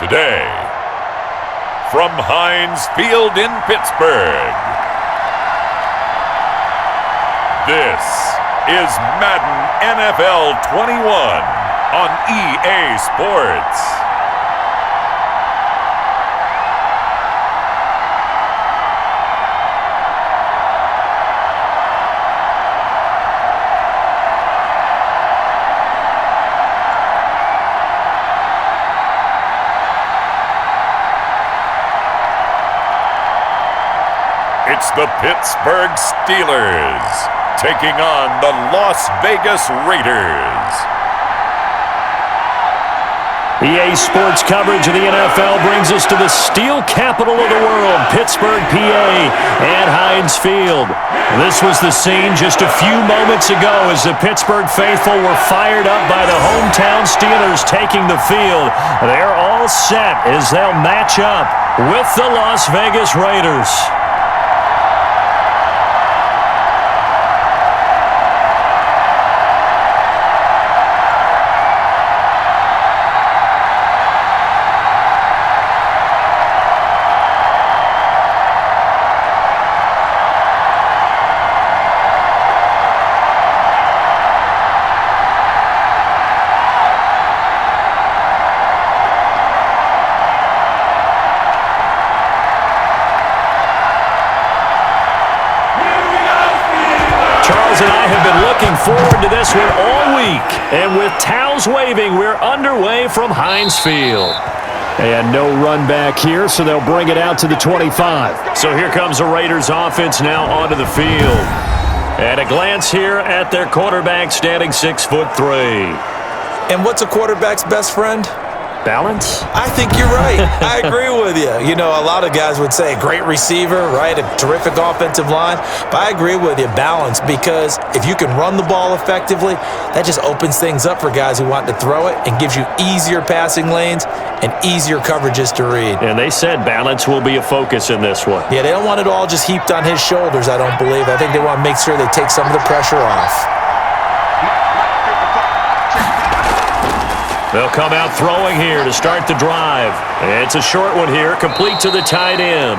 Today, from Heinz Field in Pittsburgh, this is Madden NFL 21 on EA Sports. It's the Pittsburgh Steelers taking on the Las Vegas Raiders. EA Sports coverage of the NFL brings us to the steel capital of the world, Pittsburgh, PA, and Heinz Field. This was the scene just a few moments ago as the Pittsburgh faithful were fired up by the hometown Steelers taking the field. They're all set as they'll match up with the Las Vegas Raiders. And I have been looking forward to this one all week. And with towels waving, we're underway from Heinz Field. And no run back here, so they'll bring it out to the 25. So here comes the Raiders offense now onto the field. And a glance here at their quarterback standing 6'3". And what's a quarterback's best friend? Balance? I think you're right. I agree with you. You know, a lot of guys would say great receiver, right? A terrific offensive line. But I agree with you, balance, because if you can run the ball effectively, that just opens things up for guys who want to throw it and gives you easier passing lanes and easier coverages to read. And they said balance will be a focus in this one. Yeah, they don't want it all just heaped on his shoulders, I don't believe. I think they want to make sure they take some of the pressure off. They'll come out throwing here to start the drive. It's a short one here, complete to the tight end.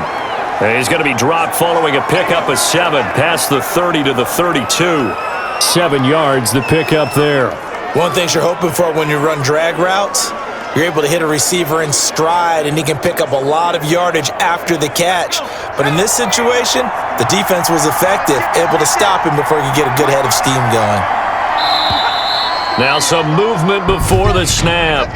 And he's going to be dropped following a pickup of 7, past the 30 to the 32. 7 yards, the pickup there. One thing you're hoping for when you run drag routes, you're able to hit a receiver in stride, and he can pick up a lot of yardage after the catch. But in this situation, the defense was effective, able to stop him before he could get a good head of steam going. Now some movement before the snap.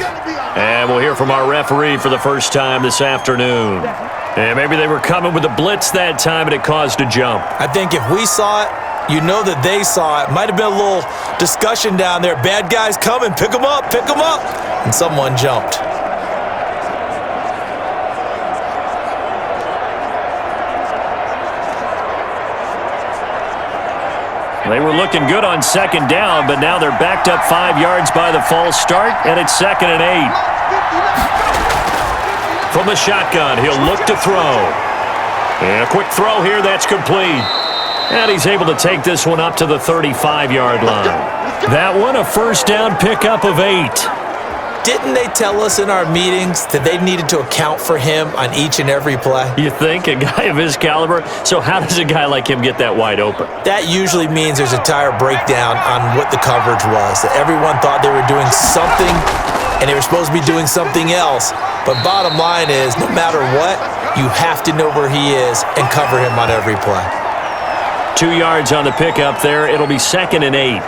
And we'll hear from our referee for the first time this afternoon. And maybe they were coming with a blitz that time and it caused a jump. I think if we saw it, you know that they saw it. Might have been a little discussion down there. Bad guys coming, pick them up, pick them up. And someone jumped. They were looking good on second down, but now they're backed up 5 yards by the false start, and it's 2nd and 8. From the shotgun, he'll look to throw. And a quick throw here, that's complete. And he's able to take this one up to the 35-yard line. That one, a first down pickup of 8. Didn't they tell us in our meetings that they needed to account for him on each and every play? You think? A guy of his caliber? So how does a guy like him get that wide open? That usually means there's a tire breakdown on what the coverage was. That everyone thought they were doing something, and they were supposed to be doing something else. But bottom line is, no matter what, you have to know where he is and cover him on every play. 2 yards on the pickup there. It'll be 2nd and 8.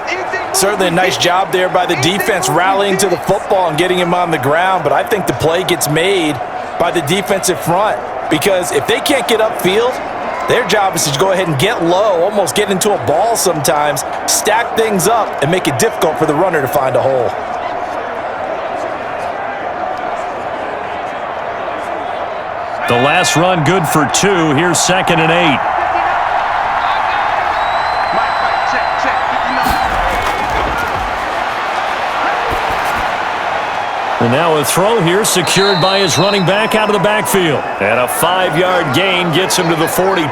Certainly a nice job there by the defense rallying to the football and getting him on the ground, but I think the play gets made by the defensive front because if they can't get upfield, their job is to go ahead and get low, almost get into a ball sometimes, stack things up, and make it difficult for the runner to find a hole. The last run good for 2. Here's 2nd and 8. And now a throw here secured by his running back out of the backfield. And a 5-yard gain gets him to the 42.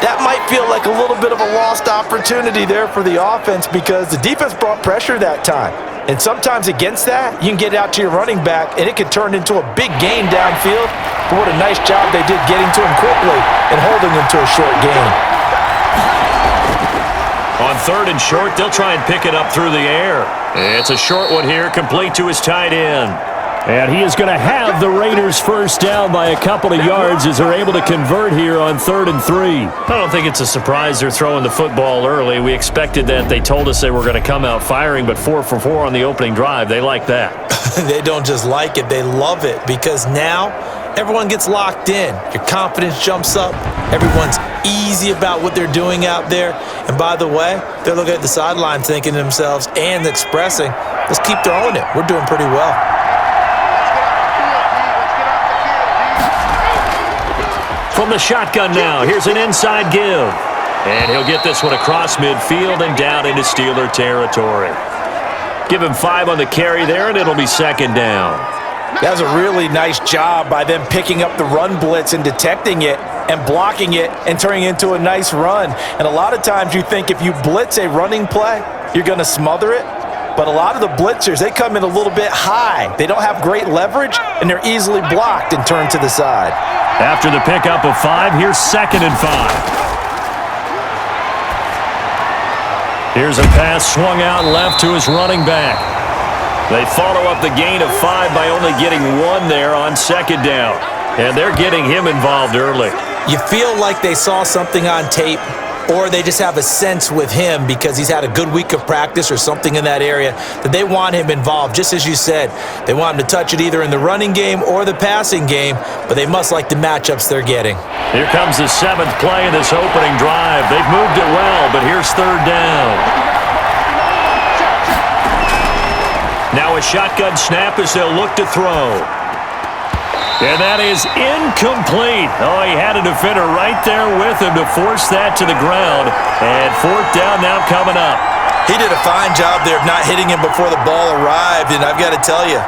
That might feel like a little bit of a lost opportunity there for the offense because the defense brought pressure that time. And sometimes against that, you can get it out to your running back, and it could turn into a big gain downfield. But what a nice job they did getting to him quickly and holding him to a short gain. On 3rd and short, they'll try and pick it up through the air. It's a short one here, complete to his tight end. And he is going to have the Raiders first down by a couple of yards as they're able to convert here on 3rd and 3. I don't think it's a surprise they're throwing the football early. We expected that. They told us they were going to come out firing, but 4 for 4 on the opening drive. They like that. They don't just like it, they love it, because now everyone gets locked in. Your confidence jumps up. Everyone's easy about what they're doing out there. And by the way, they're looking at the sideline thinking to themselves and expressing, let's keep throwing it. We're doing pretty well. From the shotgun now, here's an inside give. And he'll get this one across midfield and down into Steeler territory. Give him 5 on the carry there, and it'll be 2nd down. That was a really nice job by them picking up the run blitz and detecting it and blocking it and turning it into a nice run. And a lot of times you think if you blitz a running play, you're going to smother it. But a lot of the blitzers, they come in a little bit high. They don't have great leverage, and they're easily blocked and turned to the side. After the pickup of 5, here's 2nd and 5. Here's a pass swung out left to his running back. They follow up the gain of 5 by only getting 1 there on 2nd down. And they're getting him involved early. You feel like they saw something on tape, or they just have a sense with him because he's had a good week of practice or something in that area that they want him involved. Just as you said, they want him to touch it either in the running game or the passing game, but they must like the matchups they're getting. Here comes the 7th play of this opening drive. They've moved it well, but here's 3rd down. Now a shotgun snap as they'll look to throw. And that is incomplete. Oh, he had a defender right there with him to force that to the ground. And 4th down now coming up. He did a fine job there of not hitting him before the ball arrived, and I've got to tell you,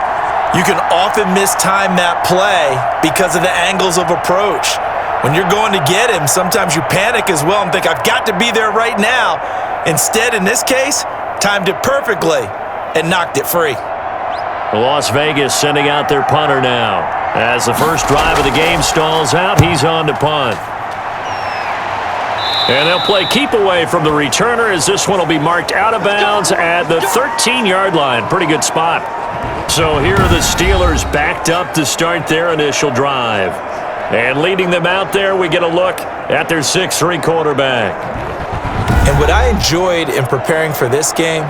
you can often mistime that play because of the angles of approach. When you're going to get him, sometimes you panic as well and think, I've got to be there right now. Instead, in this case, timed it perfectly and knocked it free. Las Vegas sending out their punter now. As the first drive of the game stalls out, he's on to punt. And they'll play keep away from the returner as this one will be marked out of bounds at the 13-yard line. Pretty good spot. So here are the Steelers backed up to start their initial drive. And leading them out there, we get a look at their 6'3" quarterback. And what I enjoyed in preparing for this game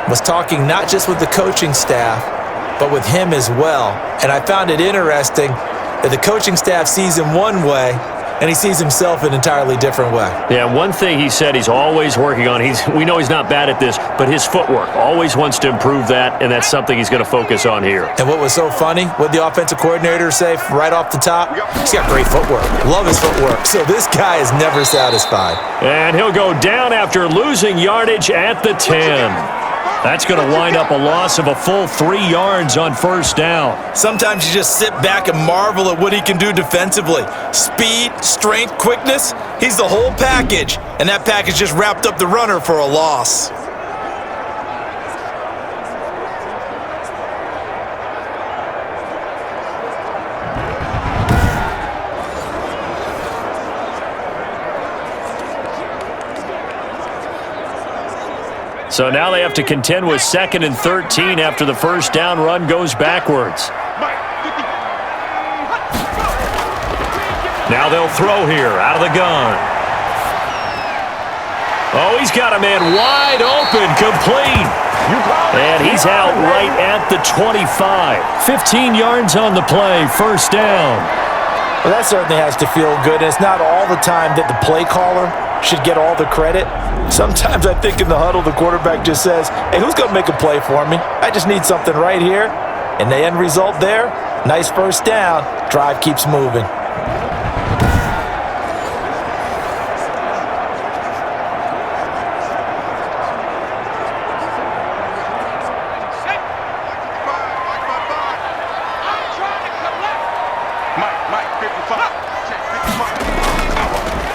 was talking not just with the coaching staff, but with him as well. And I found it interesting that the coaching staff sees him one way, and he sees himself an entirely different way. Yeah, one thing he said he's always working on, we know he's not bad at this, but his footwork, always wants to improve that, and that's something he's going to focus on here. And what was so funny, what the offensive coordinator say right off the top? He's got great footwork. Love his footwork. So this guy is never satisfied. And he'll go down after losing yardage at the 10. That's going to wind up a loss of a full 3 yards on 1st down. Sometimes you just sit back and marvel at what he can do defensively. Speed, strength, quickness, he's the whole package. And that package just wrapped up the runner for a loss. So now they have to contend with 2nd and 13 after the first down run goes backwards. Now they'll throw here out of the gun. Oh, he's got a man wide open, complete. And he's out right at the 25. 15 yards on the play, 1st down. Well, that certainly has to feel good. And it's not all the time that the play caller should get all the credit. Sometimes I think in the huddle, the quarterback just says, hey, who's going to make a play for me? I just need something right here. And the end result there, nice 1st down. Drive keeps moving.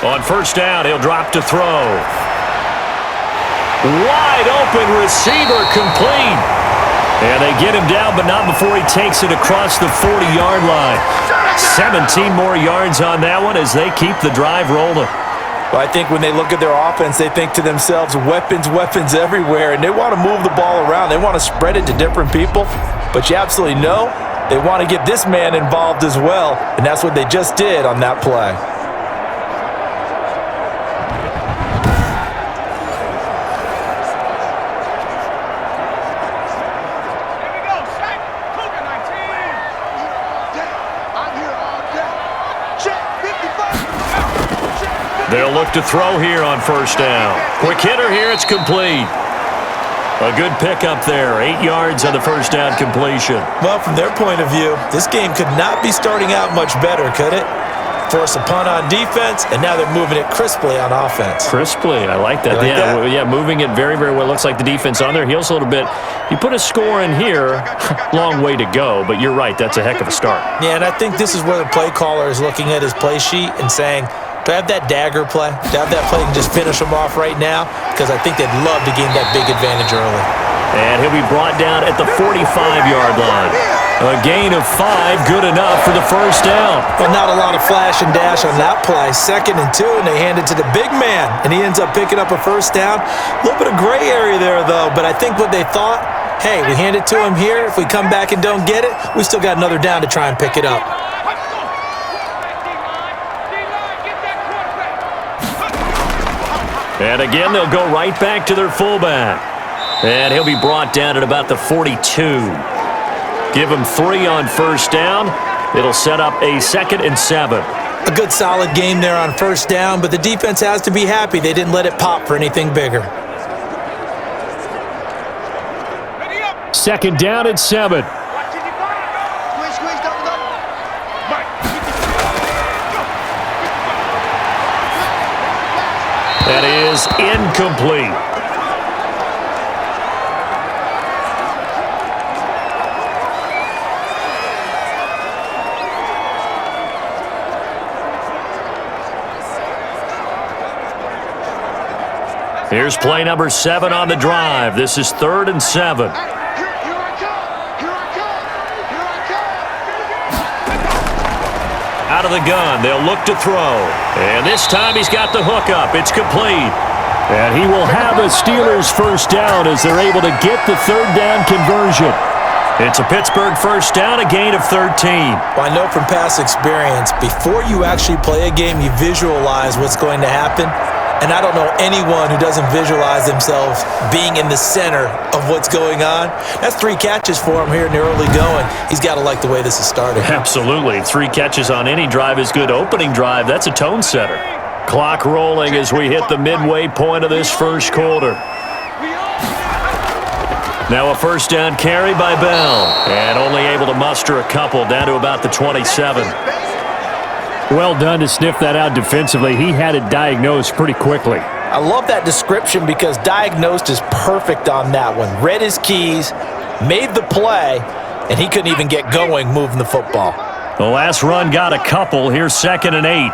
On 1st down, he'll drop to throw. Wide open receiver, complete. And they get him down, but not before he takes it across the 40-yard line. 17 more yards on that one as they keep the drive rolling. Well, I think when they look at their offense, they think to themselves, weapons, weapons everywhere, and they want to move the ball around. They want to spread it to different people, but you absolutely know they want to get this man involved as well, and that's what they just did on that play. They'll look to throw here on first down. Quick hitter here, it's complete. A good pickup there, 8 yards on the first down completion. Well, from their point of view, this game could not be starting out much better, could it? Force a punt on defense, and now they're moving it crisply on offense. Crisply, I like that. Yeah, moving it very, very well. Looks like the defense on their heels a little bit. You put a score in here, long way to go, but you're right, that's a heck of a start. Yeah, and I think this is where the play caller is looking at his play sheet and saying, do I have that dagger play? Do I have that play and just finish them off right now? Because I think they'd love to gain that big advantage early. And he'll be brought down at the 45-yard line. A gain of 5, good enough for the first down. Well, not a lot of flash and dash on that play. 2nd and 2, and they hand it to the big man, and he ends up picking up a first down. A little bit of gray area there, though, but I think what they thought, hey, we hand it to him here. If we come back and don't get it, we still got another down to try and pick it up. And again, they'll go right back to their fullback. And he'll be brought down at about the 42. Give him 3 on first down. It'll set up a 2nd and 7. A good solid game there on first down, but the defense has to be happy they didn't let it pop for anything bigger. 2nd down and 7. That is incomplete. Here's play number 7 on the drive. This is 3rd and 7. Out of the gun, they'll look to throw. And this time he's got the hook up. It's complete. And he will have a Steelers first down as they're able to get the 3rd down conversion. It's a Pittsburgh first down, a gain of 13. Well, I know from past experience, before you actually play a game, you visualize what's going to happen. And I don't know anyone who doesn't visualize themselves being in the center of what's going on. That's 3 catches for him here in the early going. He's got to like the way this is started. Absolutely. 3 catches on any drive is good. Opening drive, that's a tone setter. Clock rolling as we hit the midway point of this first quarter. Now a first down carry by Bell. And only able to muster a couple down to about the 27. Well done to sniff that out defensively. He had it diagnosed pretty quickly. I love that description because diagnosed is perfect on that one. Read his keys, made the play, and he couldn't even get going moving the football. The last run got a couple. Here's 2nd and 8.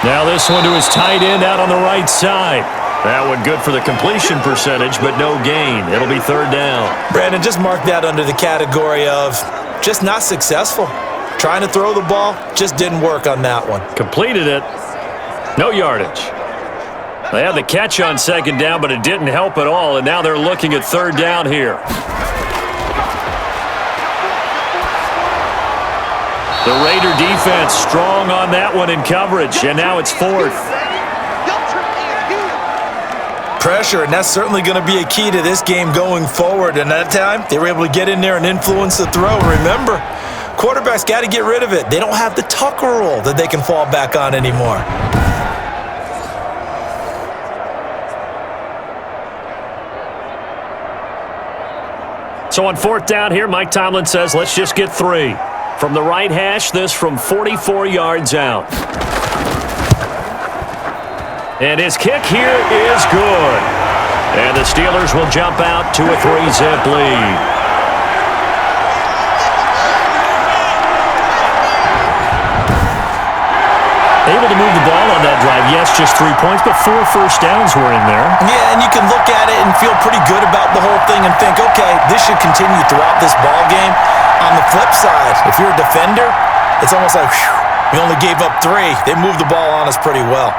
Now this one to his tight end out on the right side. That one good for the completion percentage, but no gain. It'll be 3rd down. Brandon, just mark that under the category of just not successful. Trying to throw the ball, just didn't work on that one. Completed it. No yardage. They had the catch on 2nd down, but it didn't help at all, and now they're looking at 3rd down here. The Raider defense strong on that one in coverage, and now it's 4th. Pressure, and that's certainly going to be a key to this game going forward. And that time, they were able to get in there and influence the throw. Remember, quarterbacks got to get rid of it. They don't have the Tucker rule that they can fall back on anymore. So on 4th down here, Mike Tomlin says, let's just get 3. From the right hash, this from 44 yards out. And his kick here is good. And the Steelers will jump out to a 3-zip lead. Able to move the ball on that drive. yes, just 3 points, but 4 first downs were in there. Yeah, and you can look at it and feel pretty good about the whole thing and think, okay, this should continue throughout this ball game. On the flip side, if you're a defender, it's almost like, whew, we only gave up 3. They moved the ball on us pretty well.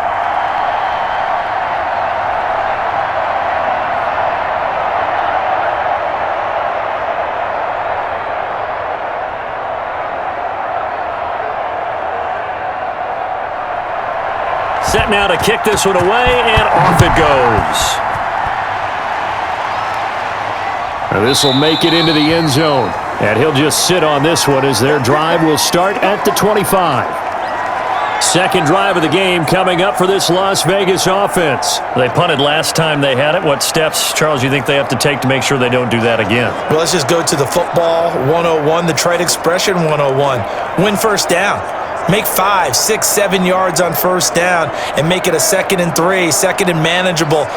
Set now to kick this one away, and off it goes. This will make it into the end zone, and he'll just sit on this one as their drive will start at the 25. Second drive of the game coming up for this Las Vegas offense. They punted last time they had it. What steps, Charles, you think they have to take to make sure they don't do that again? Well, let's just go to the football 101, the trade expression 101. Win first down. Make 5, 6, 7 yards on first down and make it a 2nd and 3, 2nd and manageable.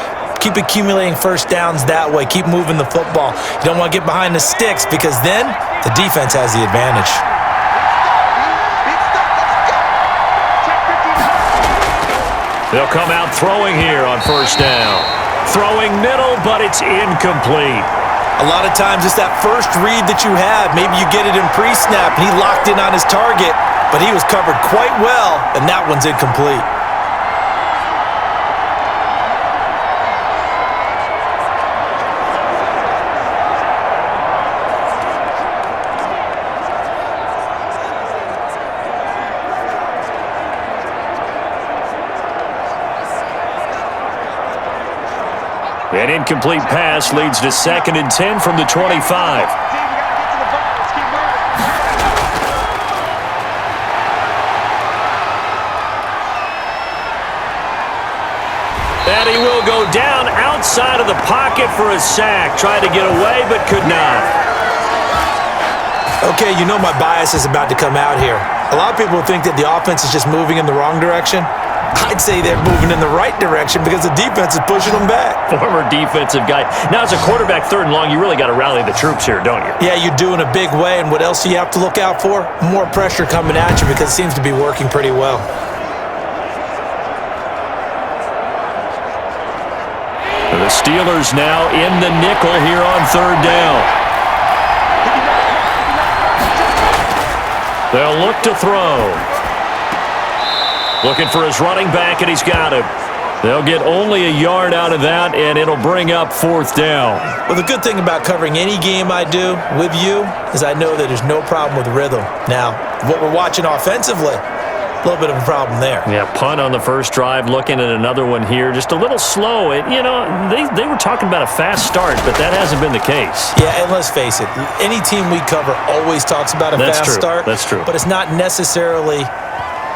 Keep accumulating first downs that way. Keep moving the football. You don't want to get behind the sticks because then the defense has the advantage. They'll come out throwing here on first down. Throwing middle, but it's incomplete. A lot of times it's that first read that you have. Maybe you get it in pre-snap and he locked in on his target, but he was covered quite well, and that one's incomplete. An incomplete pass leads to 2nd and 10 from the 25. And he will go down outside of the pocket for a sack. Tried to get away, but could not. Okay, you know my bias is about to come out here. A lot of people think that the offense is just moving in the wrong direction. I'd say they're moving in the right direction because the defense is pushing them back. Former defensive guy. Now, as a quarterback, 3rd and long, you really got to rally the troops here, don't you? Yeah, you do in a big way. And what else do you have to look out for? More pressure coming at you because it seems to be working pretty well. The Steelers now in the nickel here on 3rd down. They'll look to throw. Looking for his running back, and he's got him. They'll get only a yard out of that, and it'll bring up 4th down. Well, the good thing about covering any game I do with you is I know that there's no problem with rhythm. Now, what we're watching offensively, a little bit of a problem there. Yeah, punt on the first drive, looking at another one here. Just a little slow. You know, they were talking about a fast start, but that hasn't been the case. Yeah, and let's face it, any team we cover always talks about a fast start. That's true. But it's not necessarily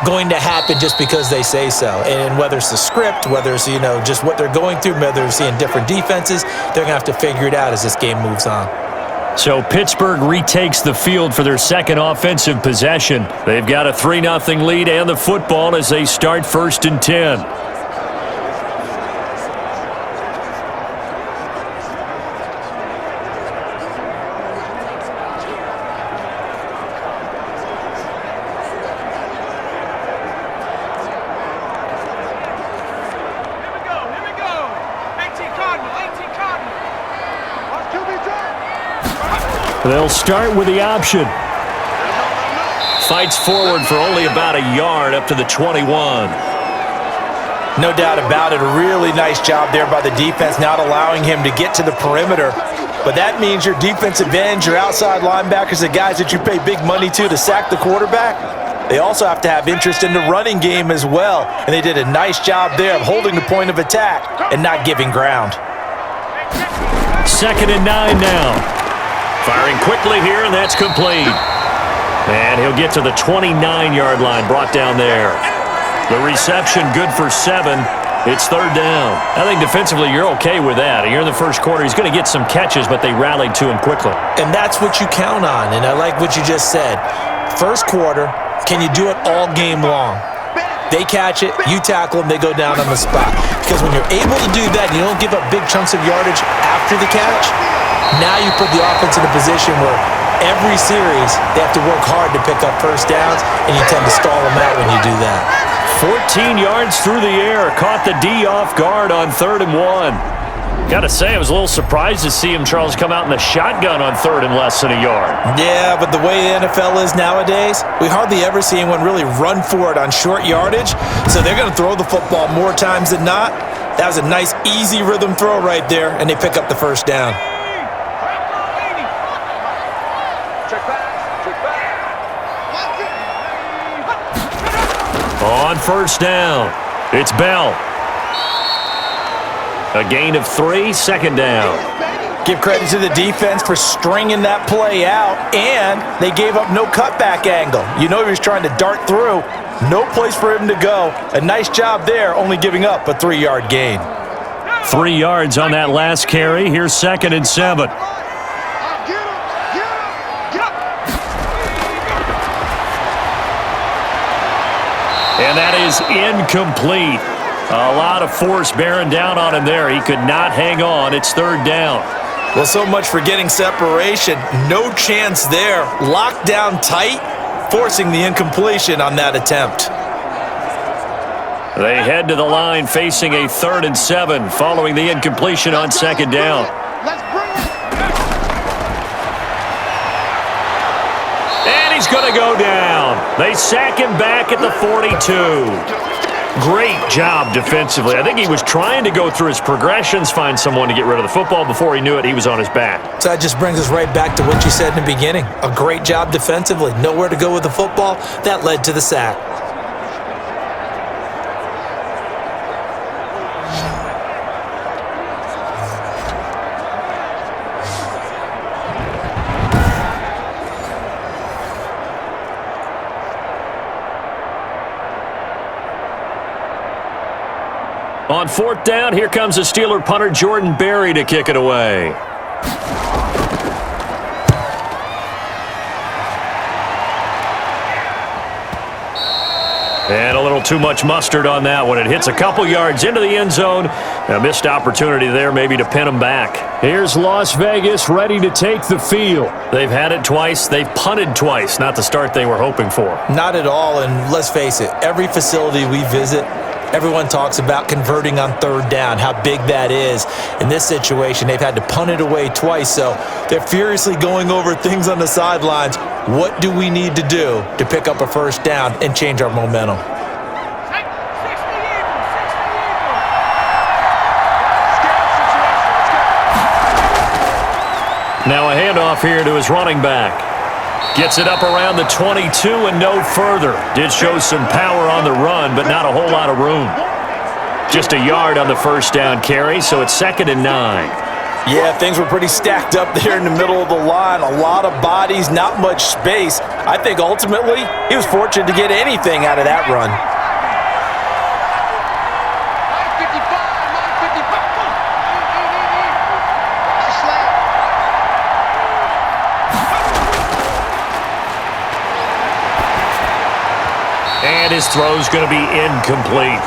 going to happen just because they say so. And whether it's the script, whether it's, just what they're going through, whether they're seeing different defenses, they're going to have to figure it out as this game moves on. So Pittsburgh retakes the field for their second offensive possession. They've got a 3-0 lead and the football as they start 1st and 10. They'll start with the option. Fights forward for only about a yard up to the 21. No doubt about it. A really nice job there by the defense, not allowing him to get to the perimeter. But that means your defensive ends, your outside linebackers, the guys that you pay big money to sack the quarterback, they also have to have interest in the running game as well. And they did a nice job there of holding the point of attack and not giving ground. 2nd and 9 now. Firing quickly here, and that's complete. And he'll get to the 29-yard line, brought down there. The reception good for 7. It's 3rd down. I think defensively you're okay with that. You're in the first quarter. He's going to get some catches, but they rallied to him quickly. And that's what you count on, and I like what you just said. First quarter, can you do it all game long? They catch it, you tackle them, they go down on the spot. Because when you're able to do that, you don't give up big chunks of yardage after the catch, now you put the offense in a position where every series they have to work hard to pick up first downs, and you tend to stall them out when you do that. 14 yards through the air. Caught the D off guard on 3rd and 1. Got to say, I was a little surprised to see him, Charles, come out in the shotgun on 3rd and less than a yard. Yeah, but the way the NFL is nowadays, we hardly ever see anyone really run for it on short yardage, so they're going to throw the football more times than not. That was a nice, easy rhythm throw right there, and they pick up the first down. On 1st down, it's Bell. A gain of 3, 2nd down. Give credit to the defense for stringing that play out, and they gave up no cutback angle. You know he was trying to dart through. No place for him to go. A nice job there, only giving up a 3-yard gain. 3 yards on that last carry. Here's 2nd and 7. And that is incomplete. A lot of force bearing down on him there. He could not hang on. It's 3rd down. Well, so much for getting separation. No chance there. Locked down tight, forcing the incompletion on that attempt. They head to the line facing a 3rd and 7 following the incompletion on 2nd down. And he's going to go down. They sack him back at the 42. Great job defensively. I think he was trying to go through his progressions, find someone to get rid of the football. Before he knew it, he was on his back. So that just brings us right back to what you said in the beginning. A great job defensively. Nowhere to go with the football. That led to the sack. On 4th down, here comes the Steeler punter Jordan Berry to kick it away. And a little too much mustard on that one. It hits a couple yards into the end zone. A missed opportunity there maybe to pin him back. Here's Las Vegas ready to take the field. They've had it twice. They've punted twice. Not the start they were hoping for. Not at all, and let's face it, every facility we visit, everyone talks about converting on 3rd down, how big that is. In this situation, they've had to punt it away twice, so they're furiously going over things on the sidelines. What do we need to do to pick up a 1st down and change our momentum? Now a handoff here to his running back. Gets it up around the 22 and no further. Did show some power on the run, but not a whole lot of room. Just a yard on the 1st down carry, so it's 2nd and 9. Yeah, things were pretty stacked up there in the middle of the line. A lot of bodies, not much space. I think ultimately he was fortunate to get anything out of that run. And his throw's going to be incomplete.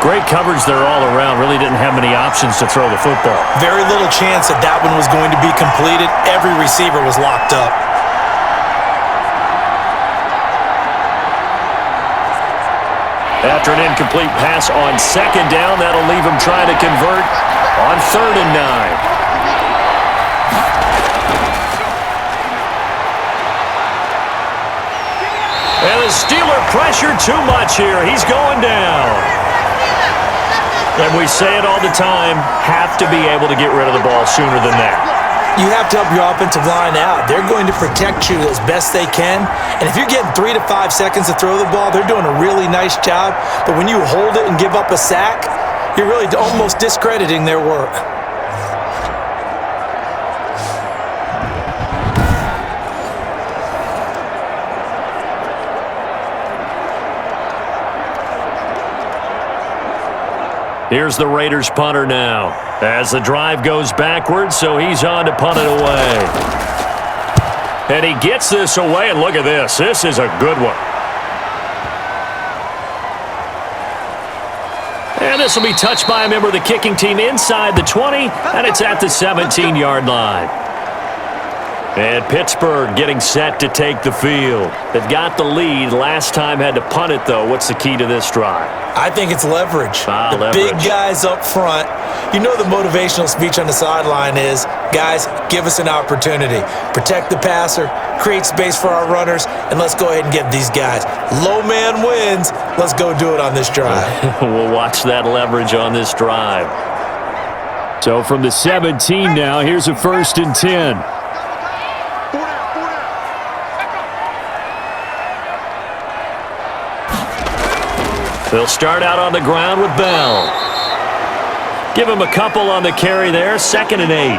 Great coverage there all around. Really didn't have many options to throw the football. Very little chance that that one was going to be completed. Every receiver was locked up. After an incomplete pass on 2nd down, that'll leave him trying to convert on 3rd and 9. And the Steeler pressure too much here. He's going down. And we say it all the time, have to be able to get rid of the ball sooner than that. You have to help your offensive line out. They're going to protect you as best they can. And if you're getting 3 to 5 seconds to throw the ball, they're doing a really nice job. But when you hold it and give up a sack, you're really almost discrediting their work. Here's the Raiders punter now as the drive goes backwards, so he's on to punt it away. And he gets this away, and look at this. This is a good one. And this will be touched by a member of the kicking team inside the 20, and it's at the 17-yard line. And Pittsburgh getting set to take the field. They've got the lead. Last time had to punt it, though. What's the key to this drive? I think it's leverage. Leverage. Big guys up front. You know the motivational speech on the sideline is, guys, give us an opportunity. Protect the passer, create space for our runners, and let's go ahead and get these guys. Low man wins. Let's go do it on this drive. We'll watch that leverage on this drive. So from the 17 now, here's a 1st and 10. They'll start out on the ground with Bell. Give him a couple on the carry there, 2nd and 8.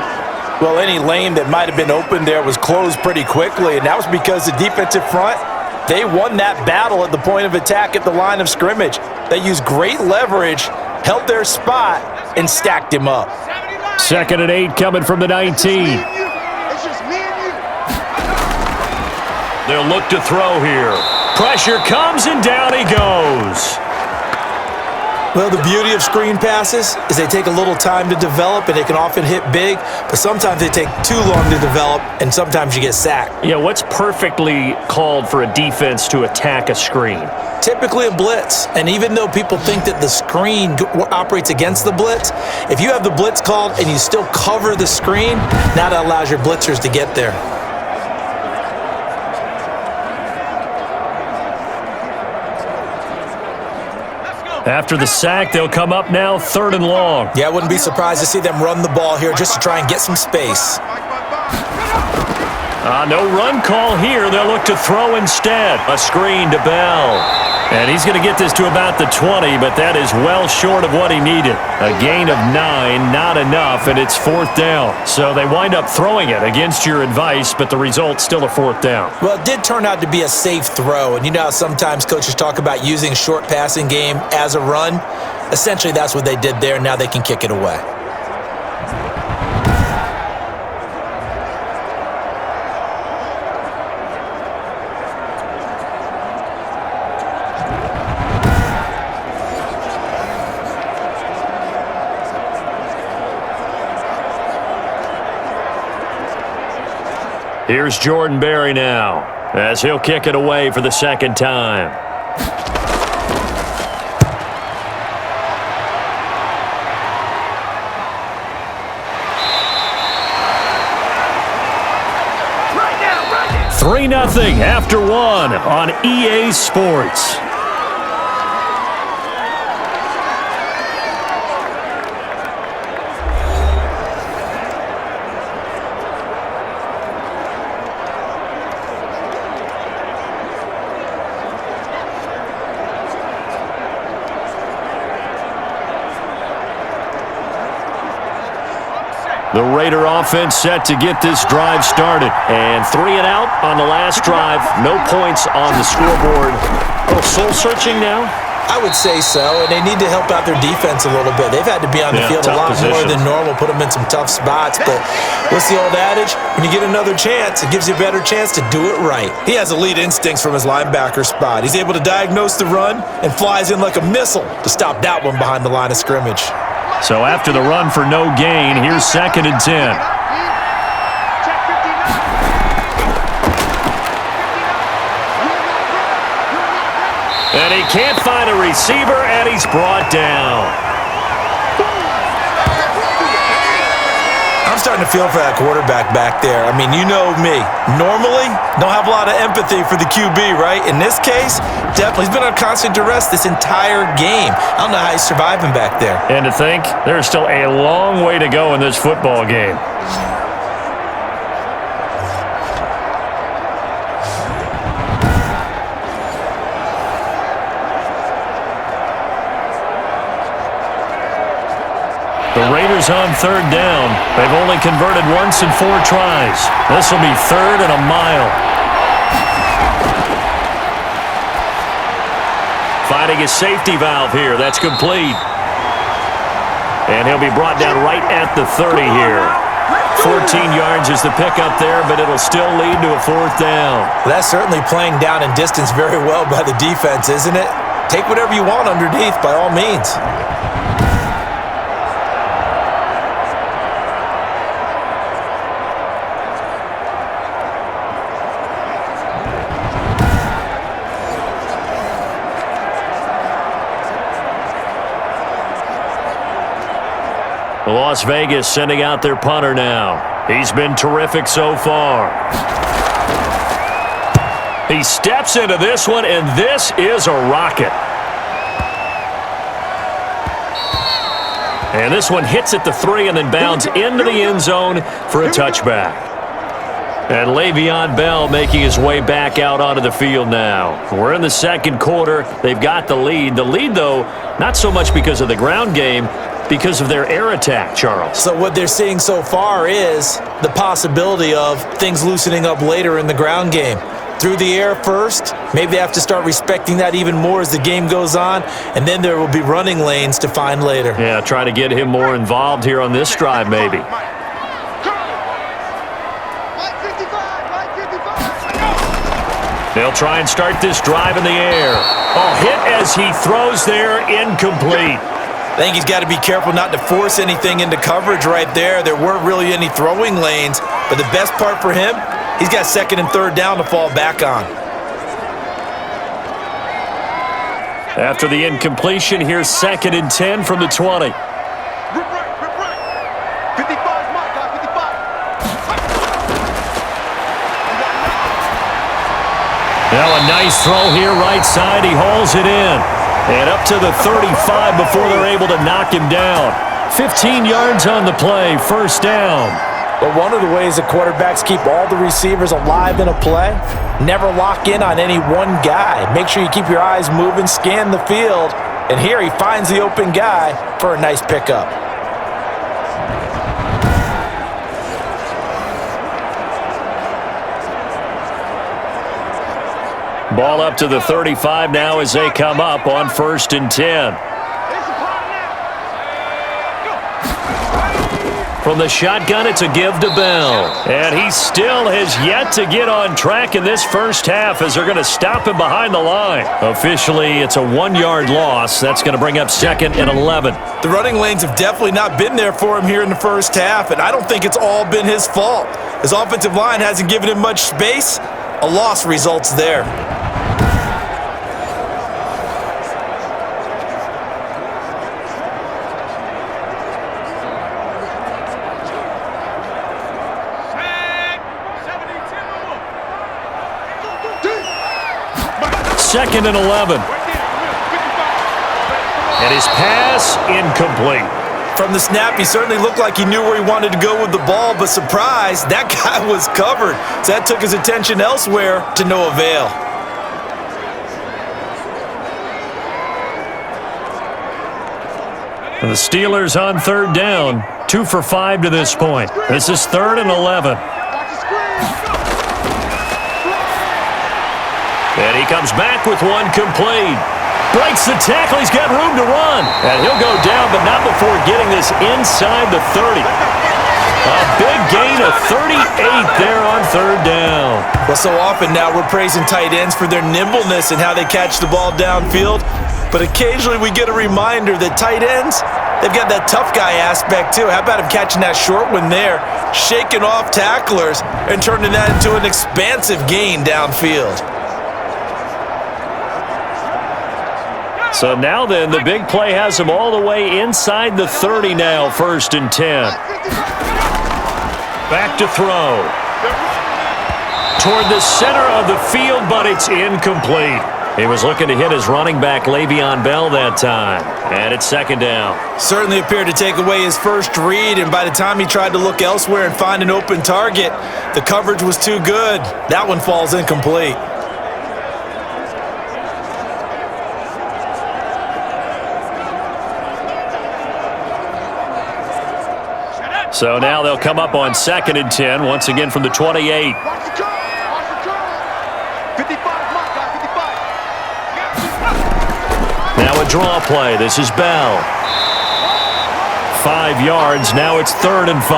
Well, any lane that might have been open there was closed pretty quickly, and that was because the defensive front, they won that battle at the point of attack at the line of scrimmage. They used great leverage, held their spot, and stacked him up. 2nd and 8 coming from the 19. They'll look to throw here. Pressure comes, and down he goes. Well, the beauty of screen passes is they take a little time to develop, and they can often hit big, but sometimes they take too long to develop, and sometimes you get sacked. Yeah, what's perfectly called for a defense to attack a screen? Typically a blitz, and even though people think that the screen operates against the blitz, if you have the blitz called and you still cover the screen, now that allows your blitzers to get there. After the sack, they'll come up now 3rd and long. Yeah, I wouldn't be surprised to see them run the ball here just to try and get some space. No run call here. They'll look to throw instead. A screen to Bell. And he's going to get this to about the 20, but that is well short of what he needed. A gain of 9, not enough, and it's 4th down. So they wind up throwing it against your advice, but the result's still a 4th down. Well, it did turn out to be a safe throw, and you know how sometimes coaches talk about using short passing game as a run? Essentially, that's what they did there. Now they can kick it away. Here's Jordan Berry now, as he'll kick it away for the 2nd time. Right now. 3-0 after 1 on EA Sports. The Raider offense set to get this drive started. And 3 and out on the last drive. No points on the scoreboard. A little soul-searching now? I would say so, and they need to help out their defense a little bit. They've had to be on the field a lot more than normal, put them in some tough spots. But what's the old adage? When you get another chance, it gives you a better chance to do it right. He has elite instincts from his linebacker spot. He's able to diagnose the run and flies in like a missile to stop that one behind the line of scrimmage. So after the run for no gain, here's 2nd and 10. And he can't find a receiver, and he's brought down. I'm starting to feel for that quarterback back there. I mean, you know me. Normally, don't have a lot of empathy for the QB, right? In this case, definitely. He's been on constant duress this entire game. I don't know how he's surviving back there. And to think, there's still a long way to go in this football game. The Raiders on 3rd down. They've only converted once in 4 tries. This will be 3rd and a mile. Finding his safety valve here. That's complete. And he'll be brought down right at the 30 here. 14 yards is the pickup there, but it'll still lead to a 4th down. Well, that's certainly playing down in distance very well by the defense, isn't it? Take whatever you want underneath by all means. Las Vegas sending out their punter now. He's been terrific so far. He steps into this one, and this is a rocket. And this one hits at the 3 and then bounds into the end zone for a touchback. And Le'Veon Bell making his way back out onto the field now. We're in the second quarter. They've got the lead. The lead, though, not so much because of the ground game, because of their air attack, Charles. So what they're seeing so far is the possibility of things loosening up later in the ground game. Through the air first, maybe they have to start respecting that even more as the game goes on, and then there will be running lanes to find later. Yeah, try to get him more involved here on this drive maybe. They'll try and start this drive in the air. Oh, hit as he throws there, incomplete. I think he's got to be careful not to force anything into coverage right there. There weren't really any throwing lanes, but the best part for him, he's got second and third down to fall back on. After the incompletion, here's 2nd and 10 from the 20. Now a nice throw here right side. He hauls it in. And up to the 35 before they're able to knock him down. 15 yards on the play, first down. But one of the ways that quarterbacks keep all the receivers alive in a play, never lock in on any one guy. Make sure you keep your eyes moving, scan the field, and here he finds the open guy for a nice pickup. Ball up to the 35 now as they come up on 1st and 10. From the shotgun, it's a give to Bell. And he still has yet to get on track in this first half as they're going to stop him behind the line. Officially, it's a 1-yard loss. That's going to bring up 2nd and 11. The running lanes have definitely not been there for him here in the first half, and I don't think it's all been his fault. His offensive line hasn't given him much space. A loss results there. Second and 11. And his pass incomplete. From the snap, he certainly looked like he knew where he wanted to go with the ball, but surprise, that guy was covered. So that took his attention elsewhere to no avail. And the Steelers on 3rd down, 2 for 5 to this point. This is 3rd and 11. And he comes back with one complete. Breaks the tackle. He's got room to run. And he'll go down, but not before getting this inside the 30. A big gain of 38 there on 3rd down. Well, so often now we're praising tight ends for their nimbleness and how they catch the ball downfield. But occasionally we get a reminder that tight ends, they've got that tough guy aspect too. How about him catching that short one there, shaking off tacklers, and turning that into an expansive gain downfield? So now then, the big play has him all the way inside the 30 now, 1st and 10. Back to throw. Toward the center of the field, but it's incomplete. He was looking to hit his running back, Le'Veon Bell, that time. And it's 2nd down. Certainly appeared to take away his first read, and by the time he tried to look elsewhere and find an open target, the coverage was too good. That one falls incomplete. So now they'll come up on 2nd and 10, once again from the 28. Now a draw play. This is Bell. 5 yards. Now it's 3rd and 5.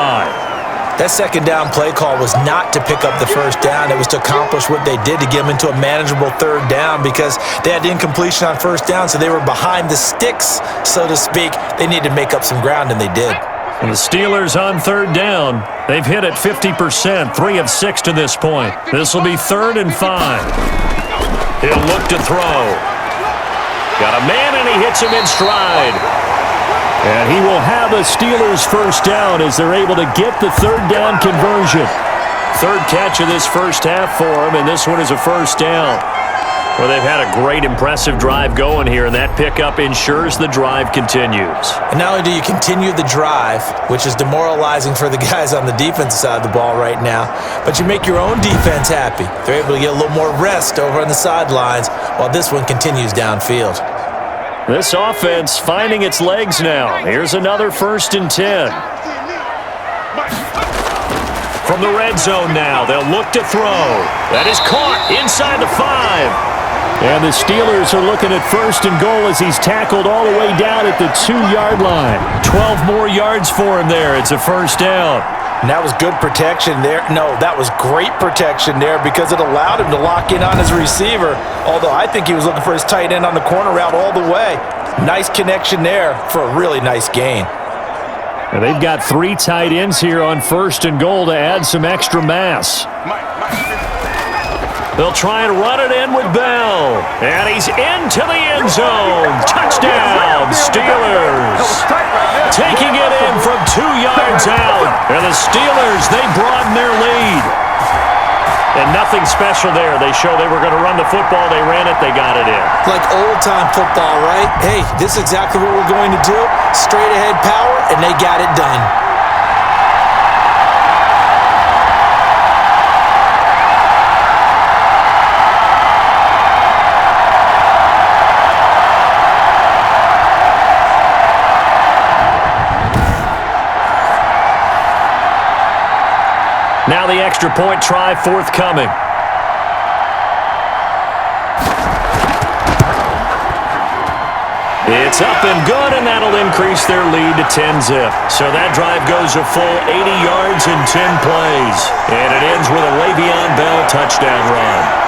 That 2nd down play call was not to pick up the first down. It was to accomplish what they did to get them into a manageable 3rd down because they had the incompletion on 1st down, so they were behind the sticks, so to speak. They needed to make up some ground, and they did. And the Steelers on 3rd down. They've hit it 50%, 3 of 6 to this point. This will be 3rd and 5. He'll look to throw. Got a man, and he hits him in stride. And he will have a Steelers first down as they're able to get the third down conversion. Third catch of this first half for him, and this one is a first down. Well, they've had a great, impressive drive going here, and that pickup ensures the drive continues. And not only do you continue the drive, which is demoralizing for the guys on the defensive side of the ball right now, but you make your own defense happy. They're able to get a little more rest over on the sidelines while this one continues downfield. This offense finding its legs now. Here's another 1st and 10. From the red zone now, they'll look to throw. That is caught inside the 5. And the Steelers are looking at 1st and goal as he's tackled all the way down at the 2-yard line. 12 more yards for him there. It's a first down. And that was good protection there. No, that was great protection there because it allowed him to lock in on his receiver, although I think he was looking for his tight end on the corner route all the way. Nice connection there for a really nice gain. And they've got 3 tight ends here on 1st and goal to add some extra mass. They'll try and run it in with Bell. And he's into the end zone. Touchdown, Steelers. Taking it in from 2 yards out. And the Steelers, they broaden their lead. And nothing special there. They show they were going to run the football. They ran it. They got it in. Like old-time football, right? Hey, this is exactly what we're going to do. Straight-ahead power, and they got it done. Now the extra point try forthcoming. It's up and good, and that'll increase their lead to 10-zip. So that drive goes a full 80 yards in 10 plays. And it ends with a Le'Veon Bell touchdown run.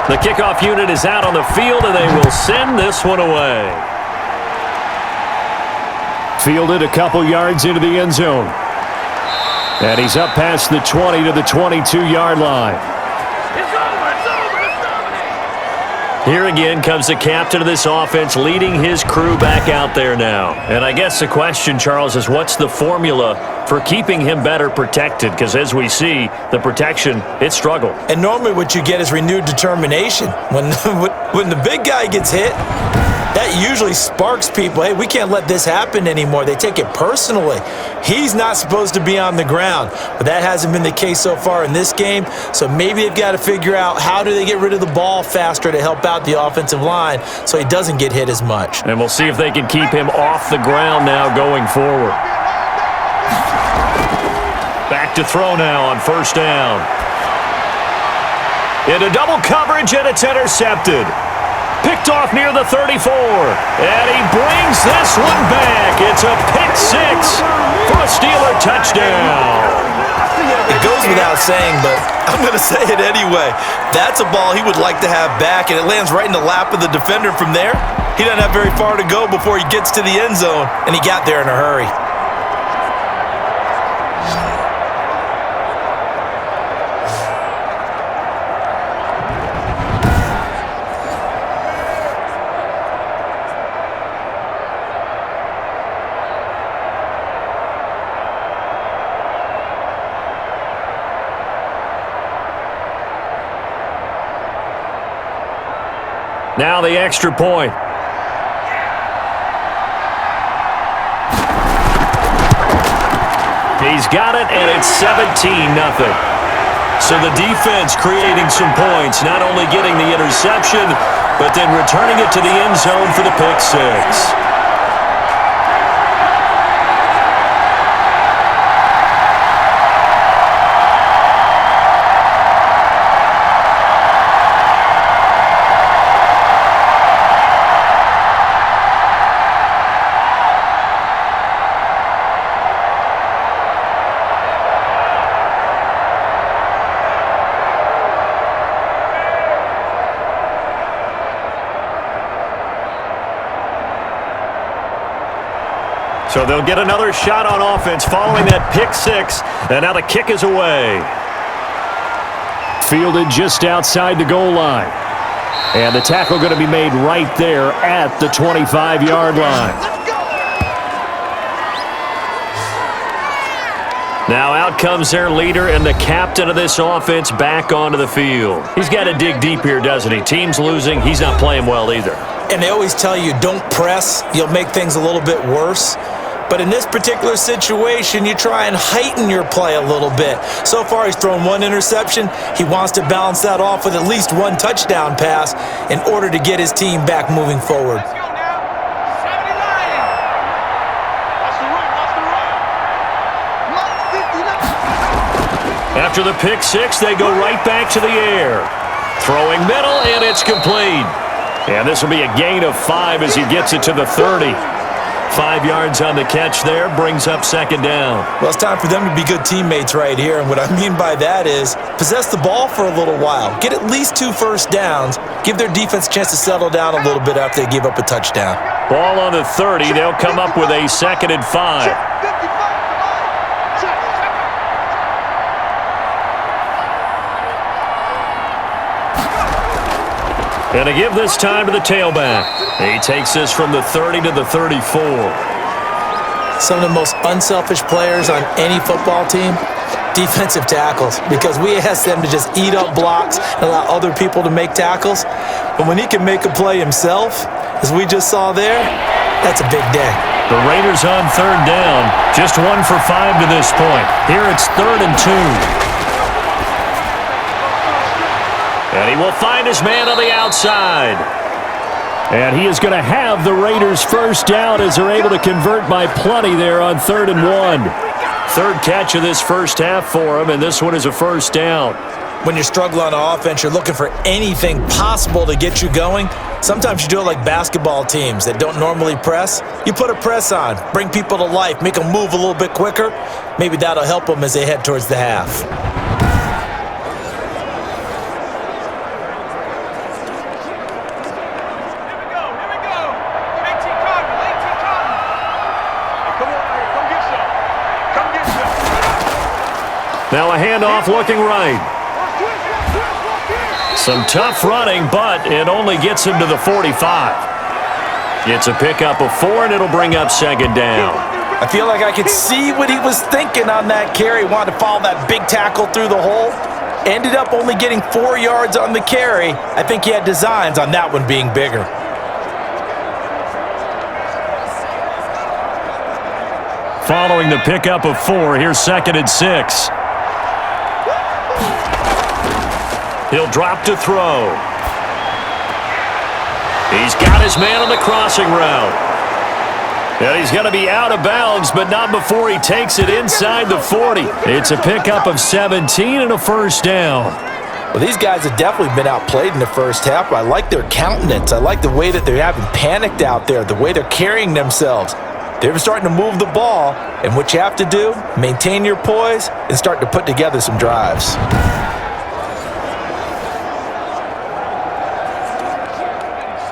The kickoff unit is out on the field, and they will send this one away. Fielded a couple yards into the end zone. And he's up past the 20 to the 22-yard line. It's over, it's over, it's over. Here again comes the captain of this offense leading his crew back out there now. And I guess the question, Charles, is what's the formula for keeping him better protected? Because as we see, the protection, it struggled. And normally what you get is renewed determination. When the big guy gets hit, that usually sparks people. Hey, we can't let this happen anymore. They take it personally. He's not supposed to be on the ground, but that hasn't been the case so far in this game. So maybe they've got to figure out how do they get rid of the ball faster to help out the offensive line so he doesn't get hit as much. And we'll see if they can keep him off the ground now going forward. Back to throw now on 1st down. Into double coverage, and it's intercepted. Picked off near the 34. And he brings this one back. It's a pick 6 for a Steeler touchdown. It goes without saying, but I'm going to say it anyway. That's a ball he would like to have back, and it lands right in the lap of the defender. From there, he doesn't have very far to go before he gets to the end zone, and he got there in a hurry. Now the extra point. He's got it, and it's 17-0. So the defense creating some points, not only getting the interception, but then returning it to the end zone for the pick 6. So they'll get another shot on offense following that pick six, and now the kick is away. Fielded just outside the goal line. And the tackle going to be made right there at the 25-yard line. Now out comes their leader and the captain of this offense back onto the field. He's got to dig deep here, doesn't he? Team's losing. He's not playing well either. And they always tell you, don't press. You'll make things a little bit worse. But in this particular situation, you try and heighten your play a little bit. So far, he's thrown one interception. He wants to balance that off with at least one touchdown pass in order to get his team back moving forward. After the pick six, they go right back to the air. Throwing middle, and it's complete. And this will be a gain of 5 as he gets it to the 30. 5 yards on the catch there, brings up second down. Well, it's time for them to be good teammates right here. And what I mean by that is possess the ball for a little while. Get at least 2 first downs. Give their defense a chance to settle down a little bit after they give up a touchdown. Ball on the 30. They'll come up with a 2nd and 5. And to give this time to the tailback. He takes this from the 30 to the 34. Some of the most unselfish players on any football team, defensive tackles, because we ask them to just eat up blocks and allow other people to make tackles. But when he can make a play himself, as we just saw there, that's a big day. The Raiders on 3rd down. Just 1 for 5 to this point. Here it's 3rd and 2. And he will find his man on the outside. And he is going to have the Raiders first down as they're able to convert by plenty there on 3rd and 1. 3rd catch of this first half for him, and this one is a first down. When you're struggling on offense, you're looking for anything possible to get you going. Sometimes you do it like basketball teams that don't normally press. You put a press on, bring people to life, make them move a little bit quicker. Maybe that'll help them as they head towards the half. Now a handoff looking right. Some tough running, but it only gets him to the 45. It's a pickup of 4, and it'll bring up second down. I feel like I could see what he was thinking on that carry. Wanted to follow that big tackle through the hole. Ended up only getting 4 yards on the carry. I think he had designs on that one being bigger. Following the pickup of 4, here's 2nd and 6. He'll drop to throw. He's got his man on the crossing route. And he's going to be out of bounds, but not before he takes it inside the 40. It's a pickup of 17 and a first down. Well, these guys have definitely been outplayed in the first half. I like their countenance. I like the way that they're having panicked out there, the way they're carrying themselves. They're starting to move the ball, and what you have to do, maintain your poise and start to put together some drives.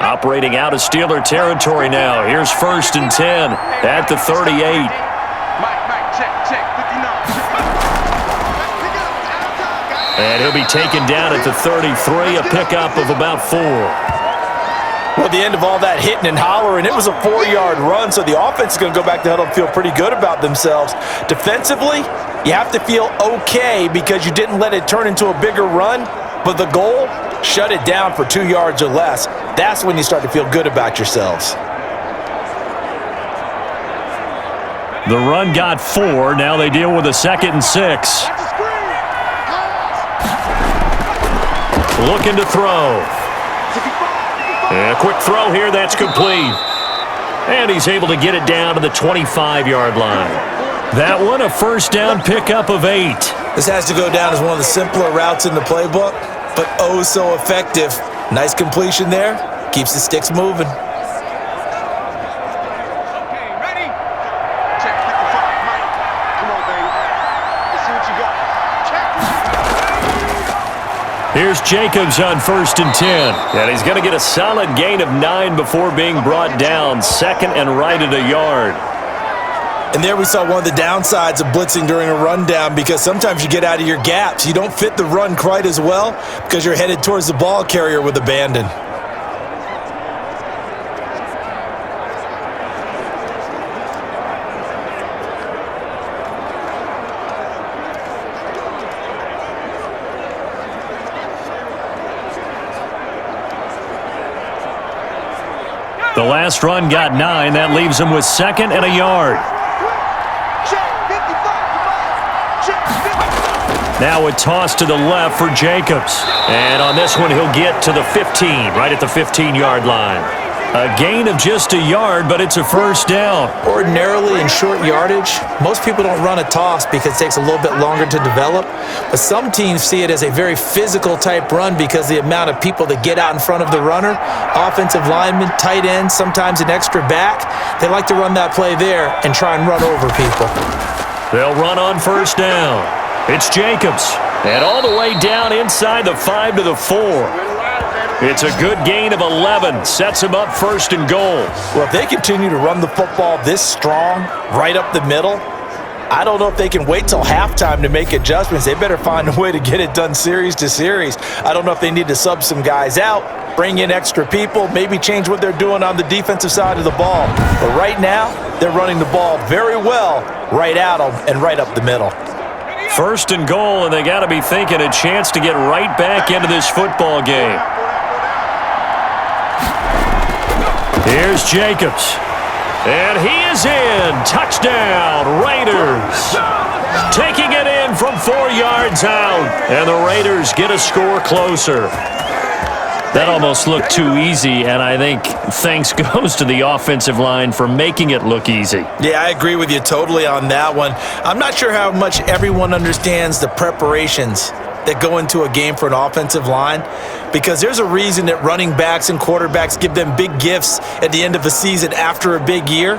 Operating out of Steeler territory now. Here's 1st and 10 at the 38. And he'll be taken down at the 33, a pickup of about 4. Well, at the end of all that hitting and hollering, it was a 4-yard run, so the offense is going to go back to huddle and feel pretty good about themselves. Defensively, you have to feel okay because you didn't let it turn into a bigger run, but the goal, shut it down for 2 yards or less. That's when you start to feel good about yourselves. The run got 4. Now they deal with a 2nd and 6. Looking to throw. A quick throw here, that's complete. And he's able to get it down to the 25-yard line. That one, a first down pickup of 8. This has to go down as one of the simpler routes in the playbook, but oh so effective. Nice completion there. Keeps the sticks moving. Okay, ready? Check, pick the fuck, Mike. Come on, baby. Let's see what you got. Check. Here's Jacobs on 1st and 10. And he's going to get a solid gain of 9 before being brought down. 2nd and right at a yard. And there we saw one of the downsides of blitzing during a rundown, because sometimes you get out of your gaps. You don't fit the run quite as well because you're headed towards the ball carrier with abandon. The last run got 9. That leaves him with 2nd and a yard. Now a toss to the left for Jacobs. And on this one, he'll get to the 15, right at the 15-yard line. A gain of just a yard, but it's a first down. Ordinarily in short yardage, most people don't run a toss because it takes a little bit longer to develop. But some teams see it as a very physical type run because the amount of people that get out in front of the runner, offensive linemen, tight ends, sometimes an extra back, they like to run that play there and try and run over people. They'll run on first down. It's Jacobs. And all the way down inside the 5 to the 4. It's a good gain of 11. Sets him up 1st and goal. Well, if they continue to run the football this strong, right up the middle, I don't know if they can wait till halftime to make adjustments. They better find a way to get it done series to series. I don't know if they need to sub some guys out, bring in extra people, maybe change what they're doing on the defensive side of the ball. But right now, they're running the ball very well right at them and right up the middle. 1st and goal, and they got to be thinking a chance to get right back into this football game. Here's Jacobs. And he is in. Touchdown, Raiders. Taking it in from 4 yards out. And the Raiders get a score closer. That almost looked too easy, and I think thanks goes to the offensive line for making it look easy. Yeah, I agree with you totally on that one. I'm not sure how much everyone understands the preparations that go into a game for an offensive line, because there's a reason that running backs and quarterbacks give them big gifts at the end of a season after a big year.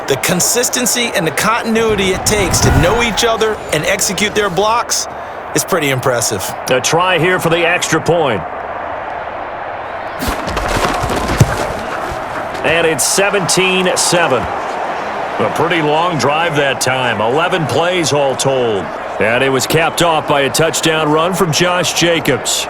The consistency and the continuity it takes to know each other and execute their blocks is pretty impressive. A try here for the extra point. And it's 17-7. A pretty long drive that time. 11 plays all told. And it was capped off by a touchdown run from Josh Jacobs.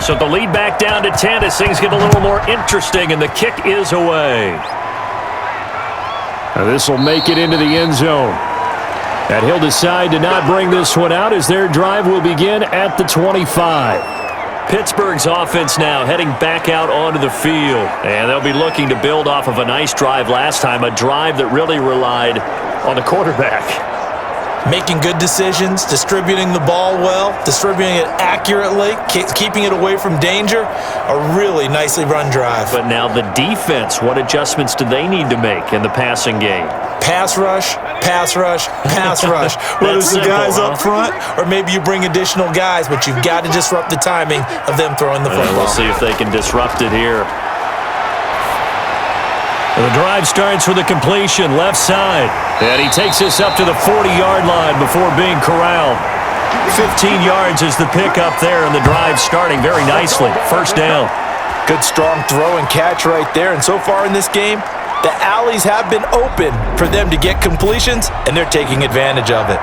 So the lead back down to 10 as things get a little more interesting, and the kick is away. Now this will make it into the end zone. And he'll decide to not bring this one out as their drive will begin at the 25. Pittsburgh's offense now heading back out onto the field. And they'll be looking to build off of a nice drive last time, a drive that really relied on the quarterback. Making good decisions, distributing the ball well, distributing it accurately, keeping it away from danger. A really nicely run drive. But now the defense, what adjustments do they need to make in the passing game? Pass rush, pass rush, pass rush. Whether it's the guys up front or maybe you bring additional guys, but you've got to disrupt the timing of them throwing the football. We'll see if they can disrupt it here. The drive starts with a completion left side. And he takes this up to the 40-yard line before being corralled. 15 yards is the pickup there, and the drive starting very nicely. First down. Good strong throw and catch right there. And so far in this game, the alleys have been open for them to get completions, and they're taking advantage of it.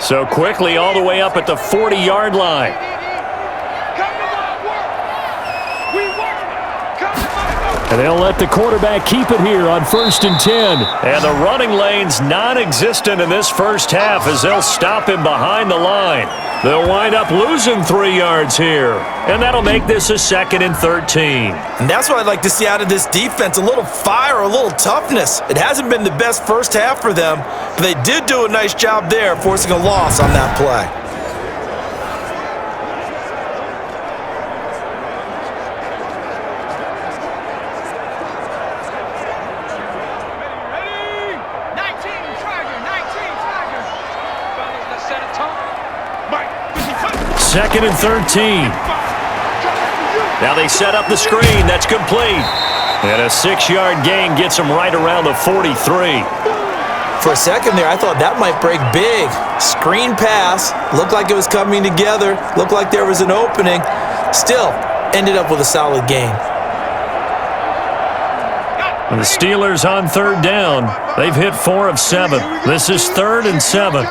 So quickly all the way up at the 40-yard line. Come to my work. We work. Come to my work. And they'll let the quarterback keep it here on 1st and 10. And the running lane's non-existent in this first half as they'll stop him behind the line. They'll wind up losing 3 yards here. And that'll make this a 2nd and 13. And that's what I'd like to see out of this defense, a little fire, a little toughness. It hasn't been the best first half for them, but they did do a nice job there forcing a loss on that play. Second and 13. Now they set up the screen. That's complete. And a 6-yard gain gets them right around the 43. For a second there, I thought that might break big. Screen pass. Looked like it was coming together. Looked like there was an opening. Still, ended up with a solid gain. The Steelers on 3rd down. They've hit 4 of 7. This is 3rd and 7.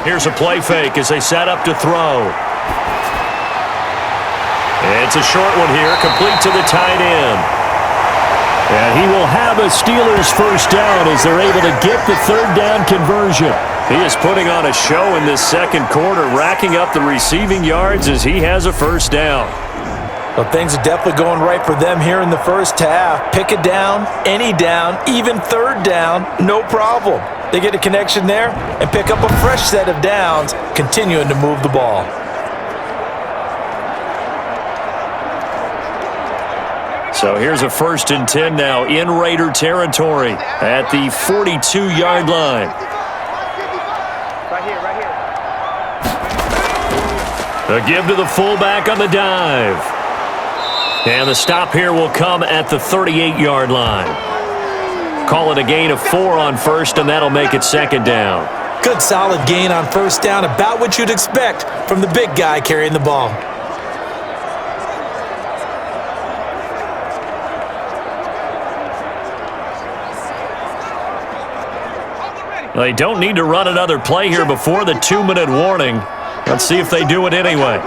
Here's a play fake as they set up to throw. It's a short one here, complete to the tight end. And he will have a Steelers first down as they're able to get the 3rd down conversion. He is putting on a show in this second quarter, racking up the receiving yards as he has a first down. Well, things are definitely going right for them here in the first half. Pick a down, any down, even 3rd down, no problem. They get a connection there and pick up a fresh set of downs, continuing to move the ball. So here's a 1st and 10 now in Raider territory at the 42-yard line. A give to the fullback on the dive. And the stop here will come at the 38-yard line. Call it a gain of 4 on 1st, and that'll make it 2nd down. Good solid gain on 1st down, about what you'd expect from the big guy carrying the ball. They don't need to run another play here before the 2-minute warning. Let's see if they do it anyway.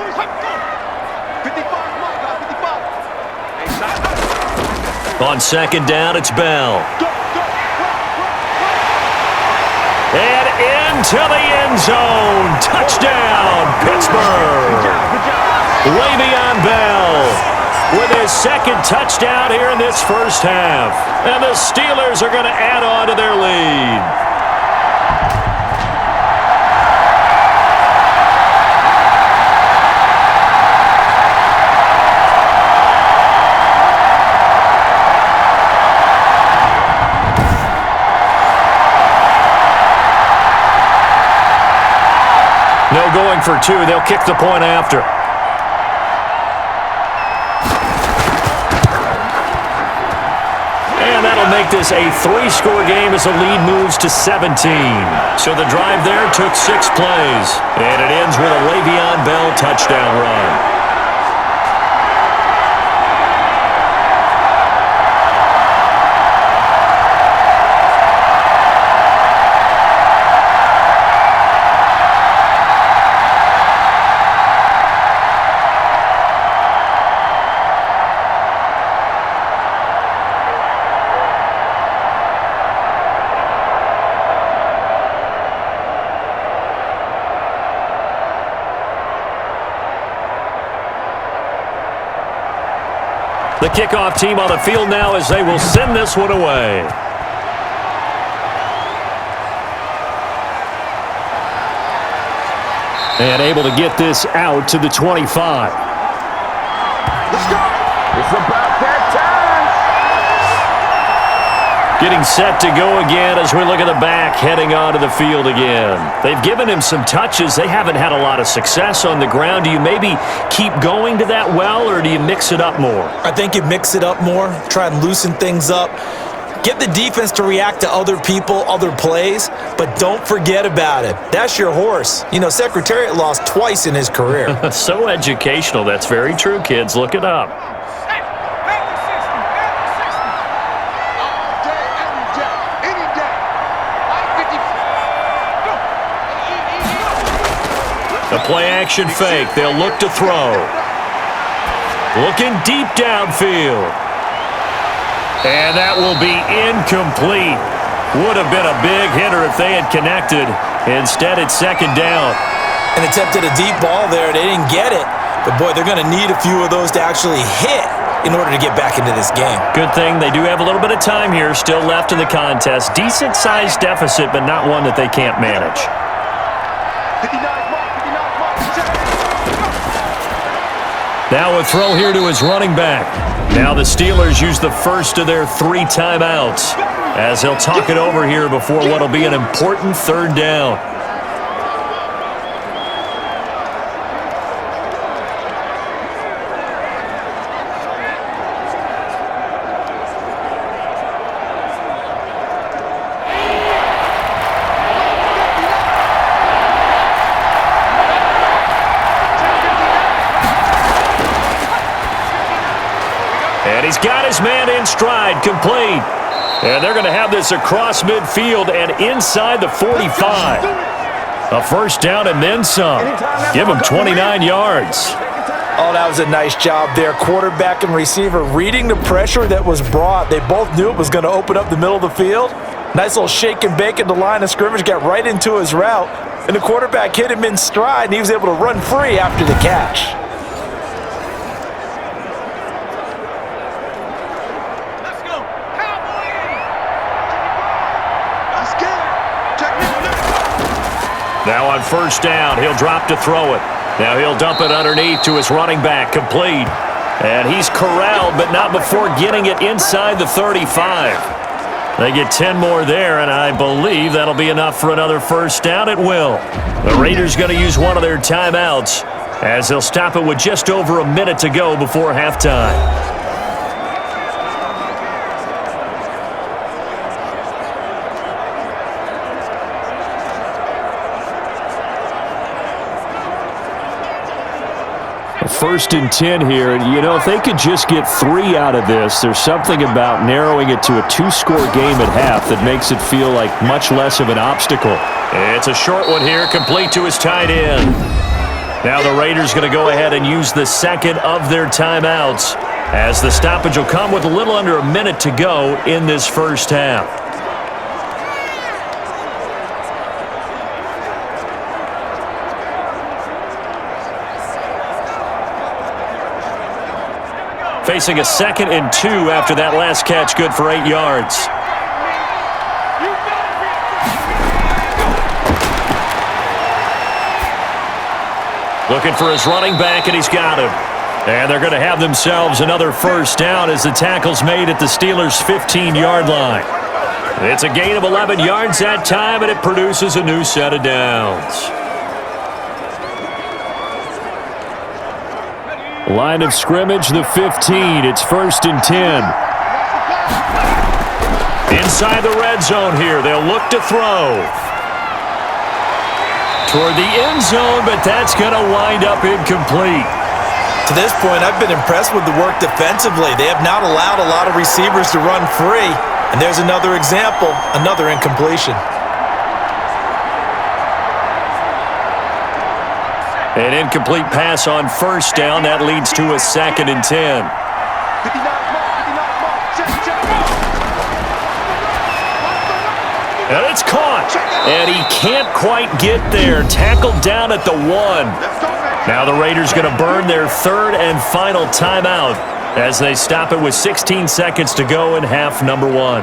On 2nd down, it's Bell. And into the end zone. Touchdown, Pittsburgh. Le'Veon Bell with his 2nd touchdown here in this first half. And the Steelers are going to add on to their lead. No going for 2. They'll kick the point after. And that'll make this a 3-score game as the lead moves to 17. So the drive there took 6 plays. And it ends with a Le'Veon Bell touchdown run. The kickoff team on the field now as they will send this one away. And able to get this out to the 25. Let's go. It's about that time. Getting set to go again as we look at the back heading onto the field again. They've given him some touches. They haven't had a lot of success on the ground. Do you maybe keep going to that well, or do you mix it up more? I think you mix it up more, try and loosen things up. Get the defense to react to other people, other plays, but don't forget about it. That's your horse. You know, Secretariat lost twice in his career. So educational. That's very true, kids. Look it up. A play-action fake. They'll look to throw. Looking deep downfield. And that will be incomplete. Would have been a big hitter if they had connected. Instead, it's second down. And attempted a deep ball there. They didn't get it. But, boy, they're going to need a few of those to actually hit in order to get back into this game. Good thing they do have a little bit of time here still left in the contest. Decent-sized deficit, but not one that they can't manage. 59 mark, 59 mark. Now a throw here to his running back. Now the Steelers use the first of their 3 timeouts as they'll talk it over here before what will be an important third down. And he's got his man in stride, complete. And they're going to have this across midfield and inside the 45. A first down and then some. Give him 29 yards. Oh, that was a nice job there. Quarterback and receiver reading the pressure that was brought. They both knew it was going to open up the middle of the field. Nice little shake and bake at the line of scrimmage, got right into his route. And the quarterback hit him in stride, and he was able to run free after the catch. Now on first down, he'll drop to throw it. Now he'll dump it underneath to his running back, complete. And he's corralled, but not before getting it inside the 35. They get 10 more there, and I believe that'll be enough for another first down. It will. The Raiders going to use one of their timeouts as they'll stop it with just over a minute to go before halftime. First and 10 here. You know, if they could just get 3 out of this, there's something about narrowing it to a 2-score game at half that makes it feel like much less of an obstacle. It's a short one here, complete to his tight end. Now the Raiders going to go ahead and use the second of their timeouts as the stoppage will come with a little under a minute to go in this first half. Facing a 2nd and 2 after that last catch, good for 8 yards. Looking for his running back, and he's got him. And they're going to have themselves another first down as the tackle's made at the Steelers' 15-yard line. It's a gain of 11 yards that time, and it produces a new set of downs. Line of scrimmage, the 15. It's 1st and 10. Inside the red zone here. They'll look to throw. Toward the end zone, but that's going to wind up incomplete. To this point, I've been impressed with the work defensively. They have not allowed a lot of receivers to run free. And there's another example, another incompletion. An incomplete pass on first down. That leads to a 2nd and 10. 59 mark. And it's caught. And he can't quite get there. Tackled down at the 1. Now the Raiders going to burn their 3rd and final timeout as they stop it with 16 seconds to go in half number 1.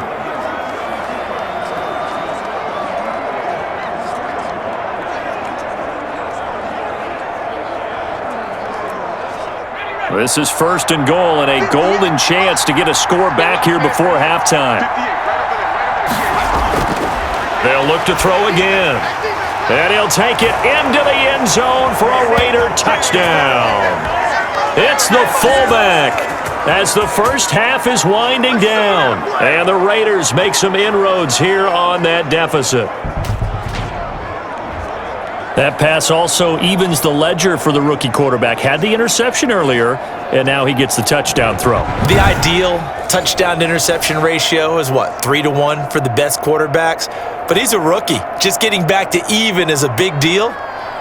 This is 1st and goal and a golden chance to get a score back here before halftime. They'll look to throw again. And he'll take it into the end zone for a Raider touchdown. It's the fullback as the first half is winding down. And the Raiders make some inroads here on that deficit. That pass also evens the ledger for the rookie quarterback. Had the interception earlier, and now he gets the touchdown throw. The ideal touchdown-interception ratio is, what, 3-to-1 for the best quarterbacks? But he's a rookie. Just getting back to even is a big deal.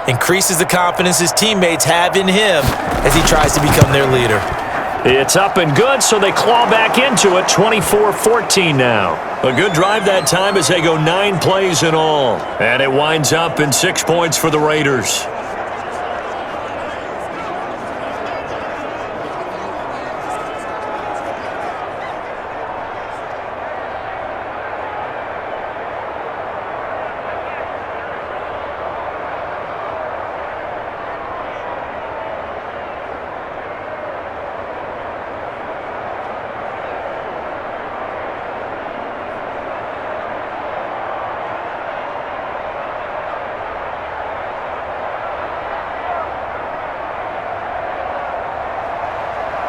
Increases the confidence his teammates have in him as he tries to become their leader. It's up and good, so they claw back into it, 24-14 now. A good drive that time as they go 9 plays in all. And it winds up in 6 points for the Raiders.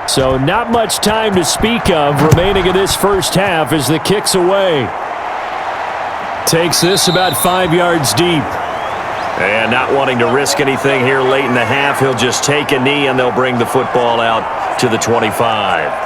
So not much time to speak of remaining in this first half as the kick's away. Takes this about 5 yards deep. And not wanting to risk anything here late in the half, he'll just take a knee and they'll bring the football out to the 25.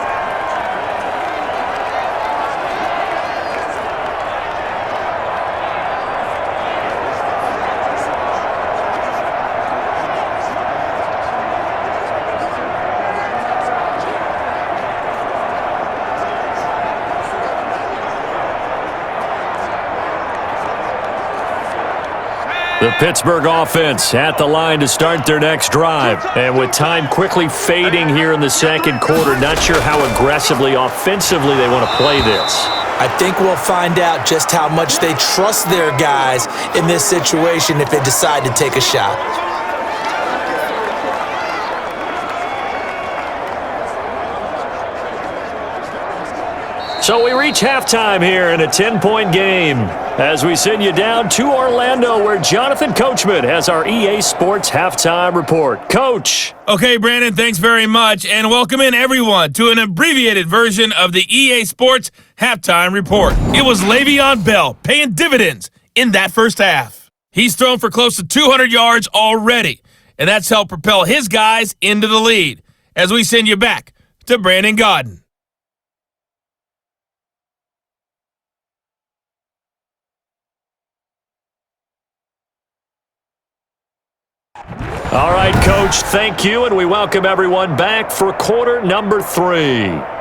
The Pittsburgh offense at the line to start their next drive. And with time quickly fading here in the second quarter, not sure how aggressively, offensively they want to play this. I think we'll find out just how much they trust their guys in this situation if they decide to take a shot. So we reach halftime here in a 10-point game as we send you down to Orlando where Jonathan Coachman has our EA Sports Halftime Report. Coach. Okay, Brandon, thanks very much, and welcome in everyone to an abbreviated version of the EA Sports Halftime Report. It was Le'Veon Bell paying dividends in that first half. He's thrown for close to 200 yards already, and that's helped propel his guys into the lead as we send you back to Brandon Gaudin. All right, Coach, thank you, and we welcome everyone back for quarter number 3.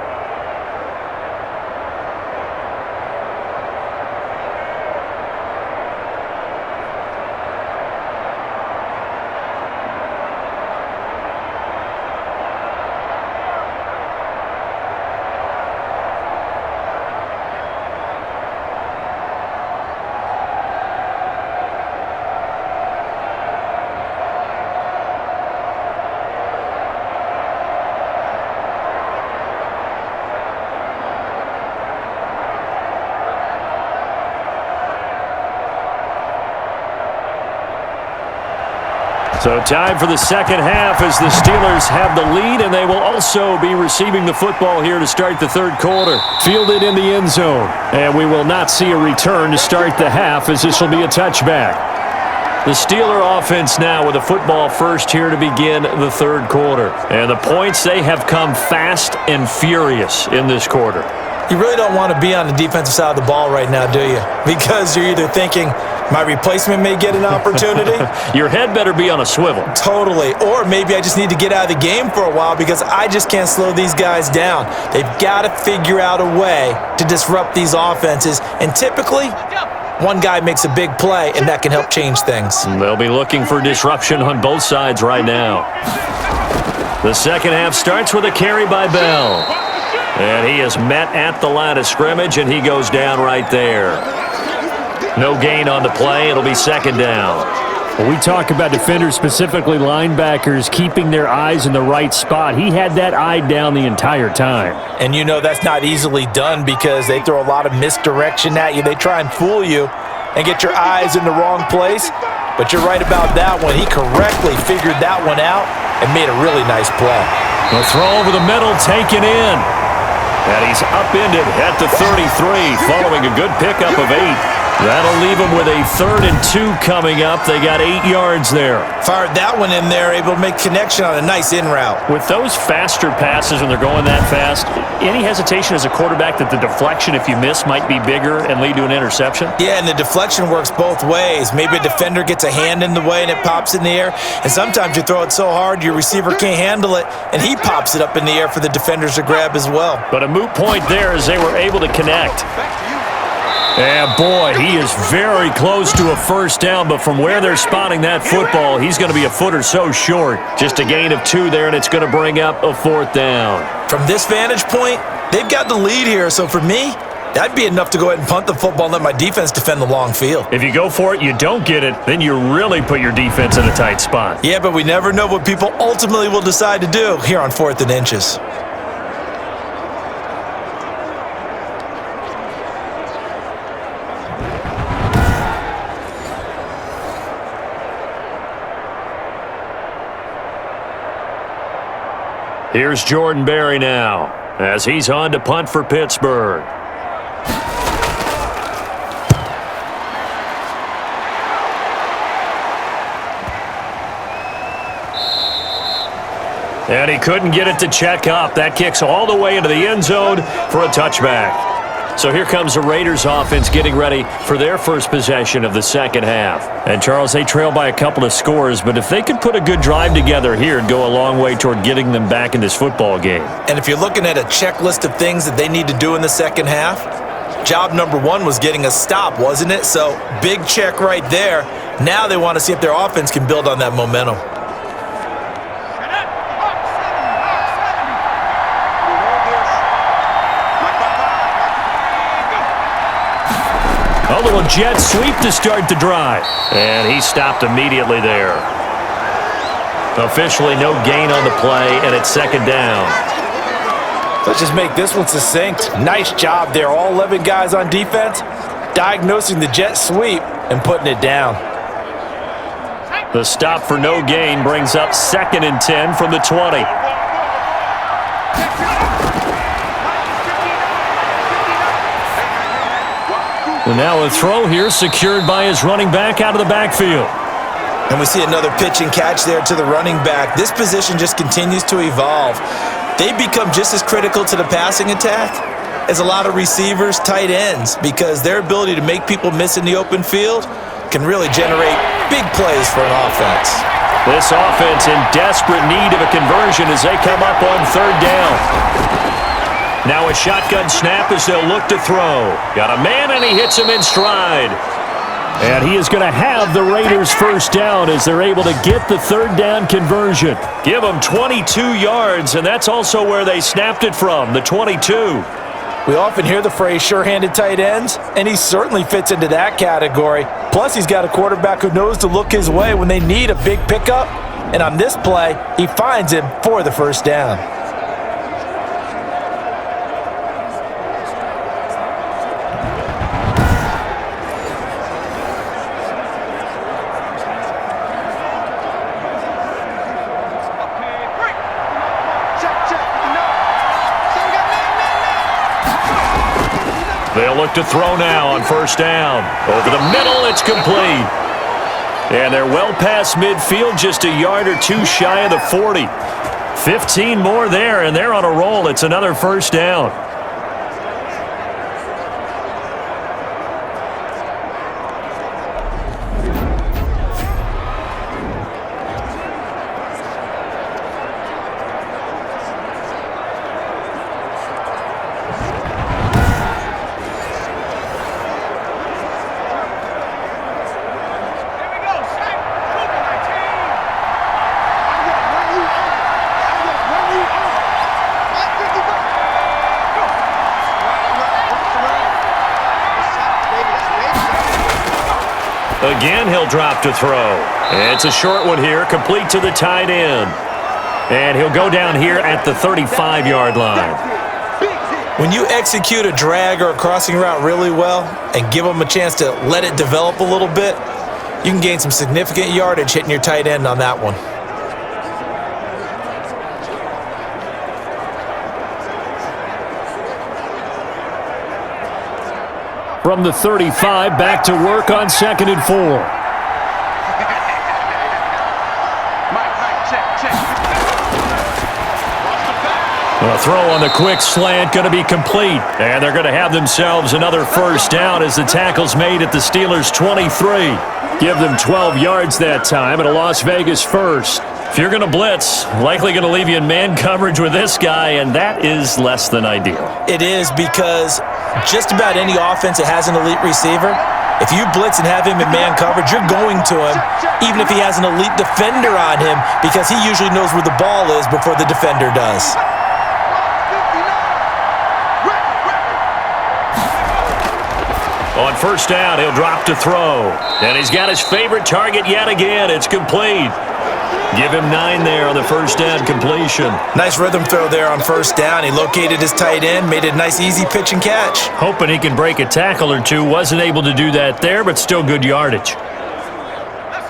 So time for the second half as the Steelers have the lead, and they will also be receiving the football here to start the third quarter. Fielded in the end zone, and we will not see a return to start the half as this will be a touchback. The Steeler offense now with the football first here to begin the third quarter. And the points, they have come fast and furious in this quarter. You really don't want to be on the defensive side of the ball right now, do you? Because you're either thinking, my replacement may get an opportunity. Your head better be on a swivel. Totally. Or maybe I just need to get out of the game for a while because I just can't slow these guys down. They've got to figure out a way to disrupt these offenses. And typically, one guy makes a big play, and that can help change things. They'll be looking for disruption on both sides right now. The second half starts with a carry by Bell. And he is met at the line of scrimmage, and he goes down right there. No gain on the play. It'll be second down. When we talk about defenders, specifically linebackers, keeping their eyes in the right spot, he had that eye down the entire time. And you know that's not easily done because they throw a lot of misdirection at you. They try and fool you and get your eyes in the wrong place. But you're right about that one. He correctly figured that one out and made a really nice play. The throw over the middle taken in. And he's upended at the 33 following a good pickup of 8. That'll leave them with a 3rd and 2 coming up. They got 8 yards there. Fired that one in there, able to make connection on a nice in route. With those faster passes when they're going that fast, any hesitation as a quarterback that the deflection, if you miss, might be bigger and lead to an interception? Yeah, and the deflection works both ways. Maybe a defender gets a hand in the way and it pops in the air. And sometimes you throw it so hard your receiver can't handle it, and he pops it up in the air for the defenders to grab as well. But a moot point there as they were able to connect. And boy, he is very close to a first down, but from where they're spotting that football, he's going to be a foot or so short. Just a gain of 2 there, and it's going to bring up a 4th down. From this vantage point, they've got the lead here, so for me, that'd be enough to go ahead and punt the football and let my defense defend the long field. If you go for it, you don't get it, then you really put your defense in a tight spot. Yeah, but we never know what people ultimately will decide to do here on 4th and inches. Here's Jordan Berry now as he's on to punt for Pittsburgh. And he couldn't get it to check up. That kicks all the way into the end zone for a touchback. So here comes the Raiders offense getting ready for their first possession of the second half. And Charles, they trail by a couple of scores, but if they could put a good drive together here, it'd go a long way toward getting them back in this football game. And if you're looking at a checklist of things that they need to do in the second half, job number 1 was getting a stop, wasn't it? So big check right there. Now they want to see if their offense can build on that momentum. A little jet sweep to start the drive. And he stopped immediately there. Officially no gain on the play, and it's 2nd down. Let's just make this one succinct. Nice job there. All 11 guys on defense diagnosing the jet sweep and putting it down. The stop for no gain brings up 2nd and 10 from the 20. And now a throw here secured by his running back out of the backfield. And we see another pitch and catch there to the running back. This position just continues to evolve. They become just as critical to the passing attack as a lot of receivers, tight ends, because their ability to make people miss in the open field can really generate big plays for an offense. This offense in desperate need of a conversion as they come up on 3rd down. Now a shotgun snap as they'll look to throw. Got a man, and he hits him in stride. And he is going to have the Raiders first down as they're able to get the 3rd down conversion. Give them 22 yards, and that's also where they snapped it from, the 22. We often hear the phrase sure-handed tight ends, and he certainly fits into that category. Plus, he's got a quarterback who knows to look his way when they need a big pickup. And on this play, he finds him for the first down. They'll look to throw now on first down. Over the middle, it's complete. And they're well past midfield, just a yard or 2 shy of the 40. 15 more there, and they're on a roll. It's another first down. Again, he'll drop to throw. It's a short one here, complete to the tight end. And he'll go down here at the 35-yard line. When you execute a drag or a crossing route really well and give them a chance to let it develop a little bit, you can gain some significant yardage hitting your tight end on that one. From the 35, back to work on 2nd and 4. A throw on the quick slant going to be complete. And they're going to have themselves another first down as the tackle's made at the Steelers' 23. Give them 12 yards that time and a Las Vegas first. If you're going to blitz, likely going to leave you in man coverage with this guy, and that is less than ideal. It is, because just about any offense that has an elite receiver, if you blitz and have him in man coverage, you're going to him, even if he has an elite defender on him, because he usually knows where the ball is before the defender does. On first down, he'll drop to throw. And he's got his favorite target yet again. It's complete. Give him 9 there on the first down completion. Nice rhythm throw there on first down. He located his tight end, made it a nice, easy pitch and catch. Hoping he can break a tackle or two. Wasn't able to do that there, but still good yardage.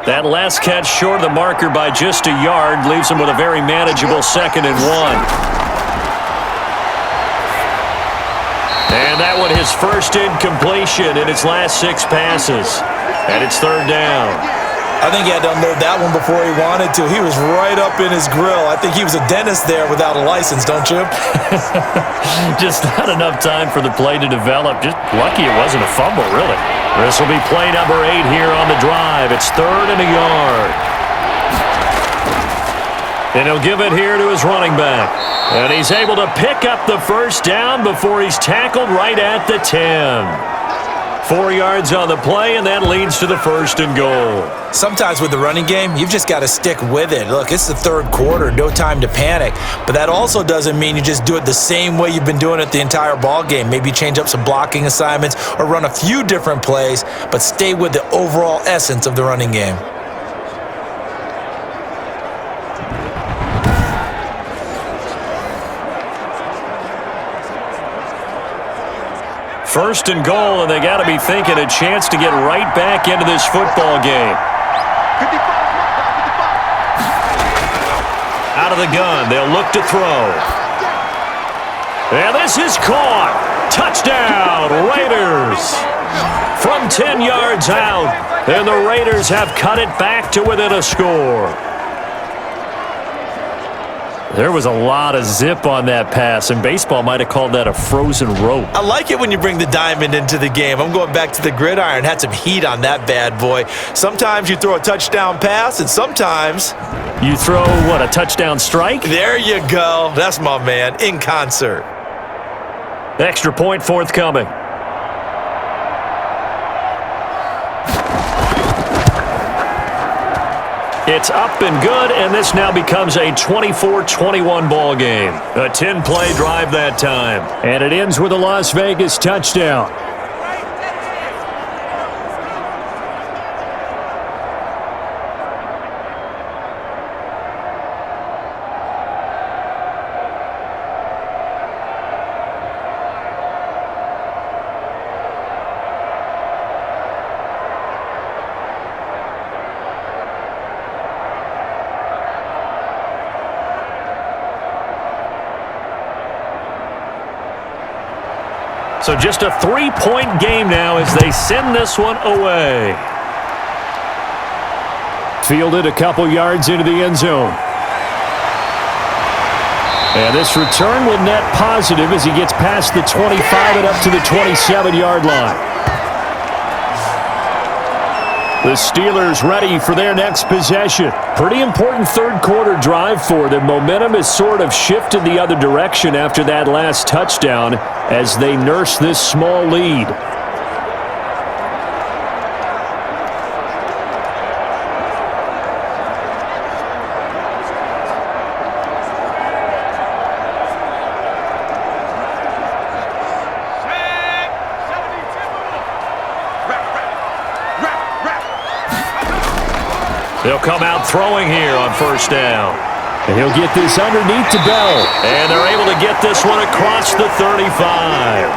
That last catch short of the marker by just a yard leaves him with a very manageable 2nd and 1. And that one his first incompletion in its last 6 passes. And it's 3rd down. I think he had to unload that one before he wanted to. He was right up in his grill. I think he was a dentist there without a license, don't you? Just not enough time for the play to develop. Just lucky it wasn't a fumble, really. This will be play number 8 here on the drive. It's 3rd and a yard. And he'll give it here to his running back. And he's able to pick up the first down before he's tackled right at the 10. 4 yards on the play, and that leads to the 1st and goal. Sometimes with the running game, you've just got to stick with it. Look, it's the 3rd quarter, no time to panic. But that also doesn't mean you just do it the same way you've been doing it the entire ball game. Maybe change up some blocking assignments or run a few different plays, but stay with the overall essence of the running game. First and goal, and they got to be thinking a chance to get right back into this football game. Out of the gun, they'll look to throw. And this is caught. Touchdown, Raiders. From 10 yards out, and the Raiders have cut it back to within a score. There was a lot of zip on that pass, and baseball might have called that a frozen rope. I like it when you bring the diamond into the game. I'm going back to the gridiron. Had some heat on that bad boy. Sometimes you throw a touchdown pass, and sometimes you throw, what, a touchdown strike? There you go. That's my man, in concert. Extra point forthcoming. It's up and good, and this now becomes a 24-21 ball game. A 10-play drive that time. And it ends with a Las Vegas touchdown. So just a 3-point game now as they send this one away. Fielded a couple yards into the end zone. And this return will net positive as he gets past the 25 and up to the 27-yard line. The Steelers ready for their next possession. Pretty important third quarter drive for them. Momentum has sort of shifted the other direction after that last touchdown as they nurse this small lead. They'll come out throwing here on first down. And he'll get this underneath to Bell. And they're able to get this one across the 35.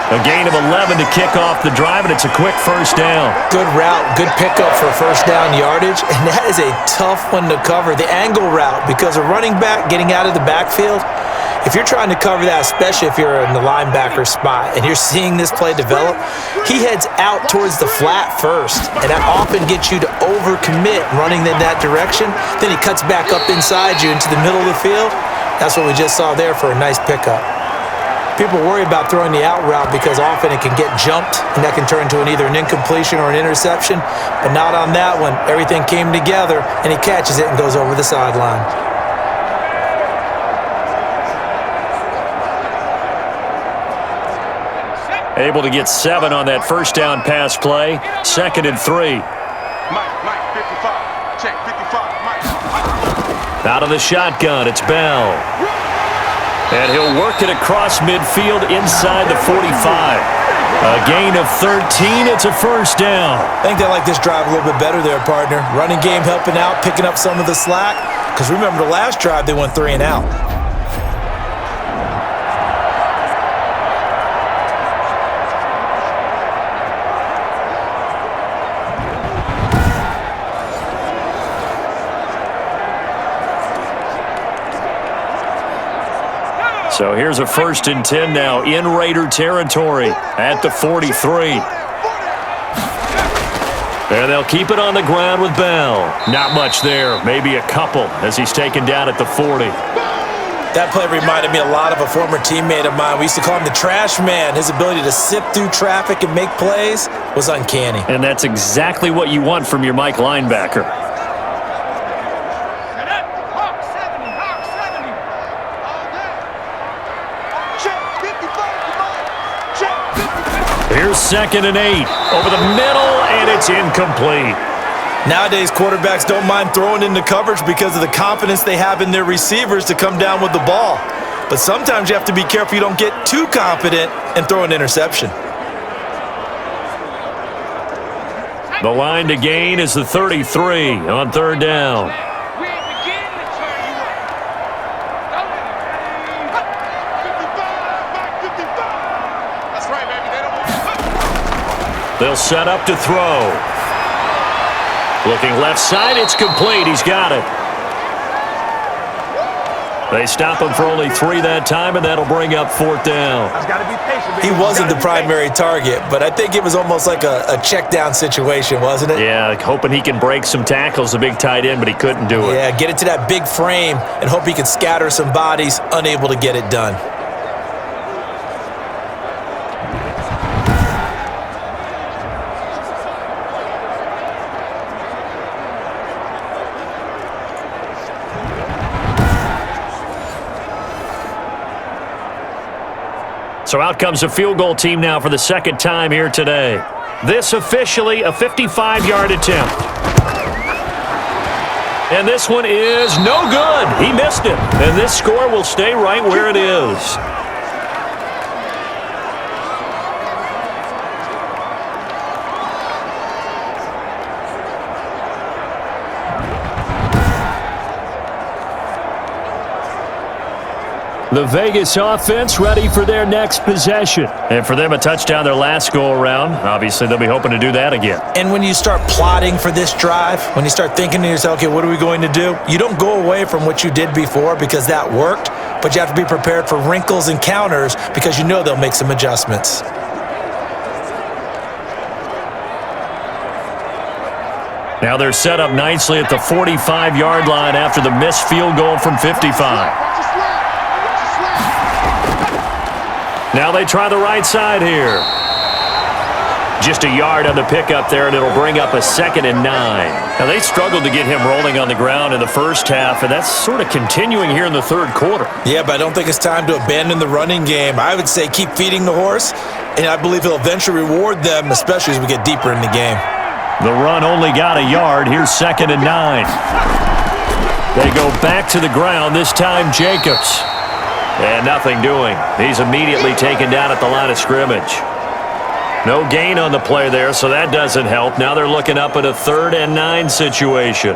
A gain of 11 to kick off the drive, and it's a quick first down. Good route, good pickup for first down yardage, and that is a tough one to cover, the angle route, because a running back getting out of the backfield, if you're trying to cover that, especially if you're in the linebacker spot and you're seeing this play develop, he heads out towards the flat first, and that often gets you to overcommit running in that direction. Then he cuts back up inside you into the middle of the field. That's what we just saw there for a nice pickup. People worry about throwing the out route because often it can get jumped, and that can turn into either an incompletion or an interception, but not on that one. Everything came together, and he catches it and goes over the sideline. Able to get 7 on that first down pass play. 2nd and 3. Mike, 55. Check, 55. Mike. Out of the shotgun, it's Bell. And he'll work it across midfield inside the 45. A gain of 13, it's a first down. I think they like this drive a little bit better there, partner. Running game helping out, picking up some of the slack. Because remember the last drive, they went 3 and out. So here's a 1st and 10 now in Raider territory at the 43. And they'll keep it on the ground with Bell. Not much there, maybe a couple as he's taken down at the 40. That play reminded me a lot of a former teammate of mine. We used to call him the trash man. His ability to sift through traffic and make plays was uncanny. And that's exactly what you want from your Mike linebacker. Here's 2nd and 8. Over the middle, and it's incomplete. Nowadays, quarterbacks don't mind throwing into coverage because of the confidence they have in their receivers to come down with the ball. But sometimes you have to be careful you don't get too confident and throw an interception. The line to gain is the 33 on 3rd down. They'll set up to throw. Looking left side, it's complete. He's got it. They stop him for only 3 that time, and that'll bring up 4th down. He wasn't the primary target, but I think it was almost like a check down situation, wasn't it? Yeah, hoping he can break some tackles, the big tight end, but he couldn't do it. Yeah, get it to that big frame and hope he can scatter some bodies, unable to get it done. So out comes a field goal team now for the 2nd time here today. This officially a 55-yard attempt. And this one is no good. He missed it. And this score will stay right where it is. The Vegas offense ready for their next possession. And for them, a touchdown their last go-around. Obviously, they'll be hoping to do that again. And when you start plotting for this drive, when you start thinking to yourself, okay, what are we going to do? You don't go away from what you did before because that worked, but you have to be prepared for wrinkles and counters because you know they'll make some adjustments. Now they're set up nicely at the 45-yard line after the missed field goal from 55. Now they try the right side here. Just a yard on the pickup there, and it'll bring up a 2nd and 9. Now, they struggled to get him rolling on the ground in the first half, and that's sort of continuing here in the 3rd quarter. Yeah, but I don't think it's time to abandon the running game. I would say keep feeding the horse, and I believe he'll eventually reward them, especially as we get deeper in the game. The run only got a yard. Here's 2nd and 9. They go back to the ground, this time Jacobs. And nothing doing. He's immediately taken down at the line of scrimmage. No gain on the play there, so that doesn't help. Now they're looking up at a 3rd and 9 situation.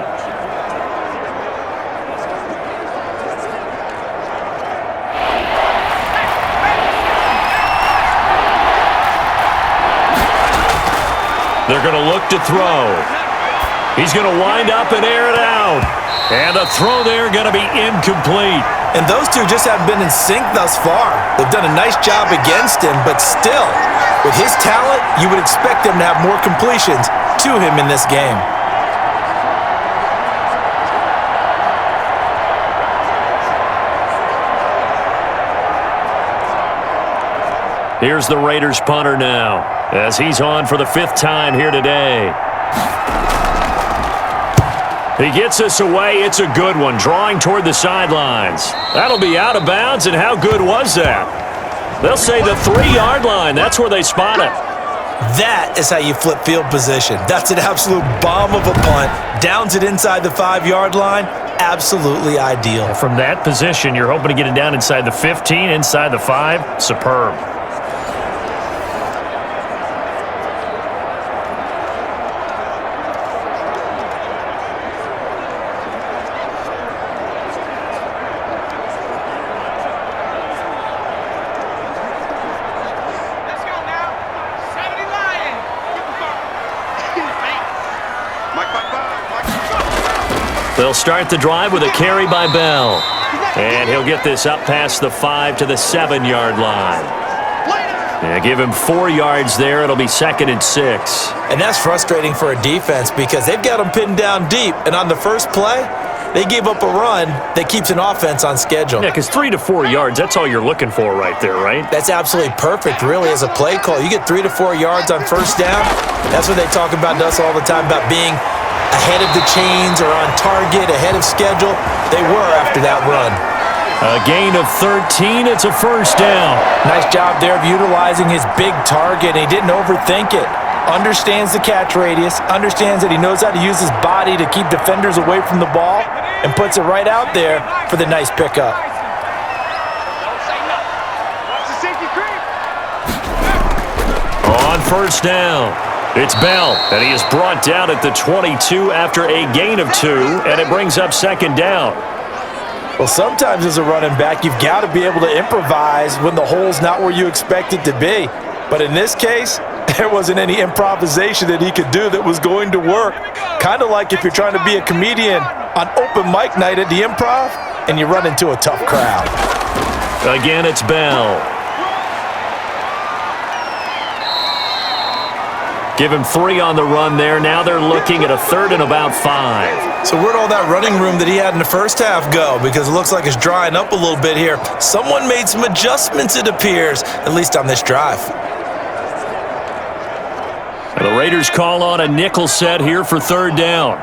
They're going to look to throw. He's going to wind up and air it out. And the throw there going to be incomplete. And those two just haven't been in sync thus far. They've done a nice job against him, but still, with his talent, you would expect him to have more completions to him in this game. Here's the Raiders punter now, as he's on for the 5th time here today. He gets us away. It's a good one, drawing toward the sidelines. That'll be out of bounds, and how good was that? They'll say the 3-yard line. That's where they spot it. That is how you flip field position. That's an absolute bomb of a punt. Downs it inside the 5-yard line. Absolutely ideal. From that position, you're hoping to get it down inside the 15, inside the 5. Superb. They'll start the drive with a carry by Bell. And he'll get this up past the 5 to the 7-yard line. Yeah, give him 4 yards there. It'll be 2nd and 6. And that's frustrating for a defense because they've got them pinned down deep. And on the first play, they gave up a run that keeps an offense on schedule. Yeah, because 3 to 4 yards, that's all you're looking for right there, right? That's absolutely perfect, really, as a play call. You get 3 to 4 yards on first down. That's what they talk about to us all the time, about being ahead of the chains or on target, ahead of schedule. They were after that run. A gain of 13. It's a first down. Nice job there of utilizing his big target. He didn't overthink it. Understands the catch radius, understands that he knows how to use his body to keep defenders away from the ball, and puts it right out there for the nice pickup. On first down, it's Bell, and he is brought down at the 22 after a gain of 2, and it brings up 2nd down. Well, sometimes as a running back, you've got to be able to improvise when the hole's not where you expect it to be. But in this case, there wasn't any improvisation that he could do that was going to work. Kind of like if you're trying to be a comedian on open mic night at the Improv and you run into a tough crowd. Again, it's Bell. Give him 3 on the run there. Now they're looking at a 3rd and about 5. So where'd all that running room that he had in the first half go? Because it looks like it's drying up a little bit here. Someone made some adjustments, it appears, at least on this drive. The Raiders call on a nickel set here for 3rd down.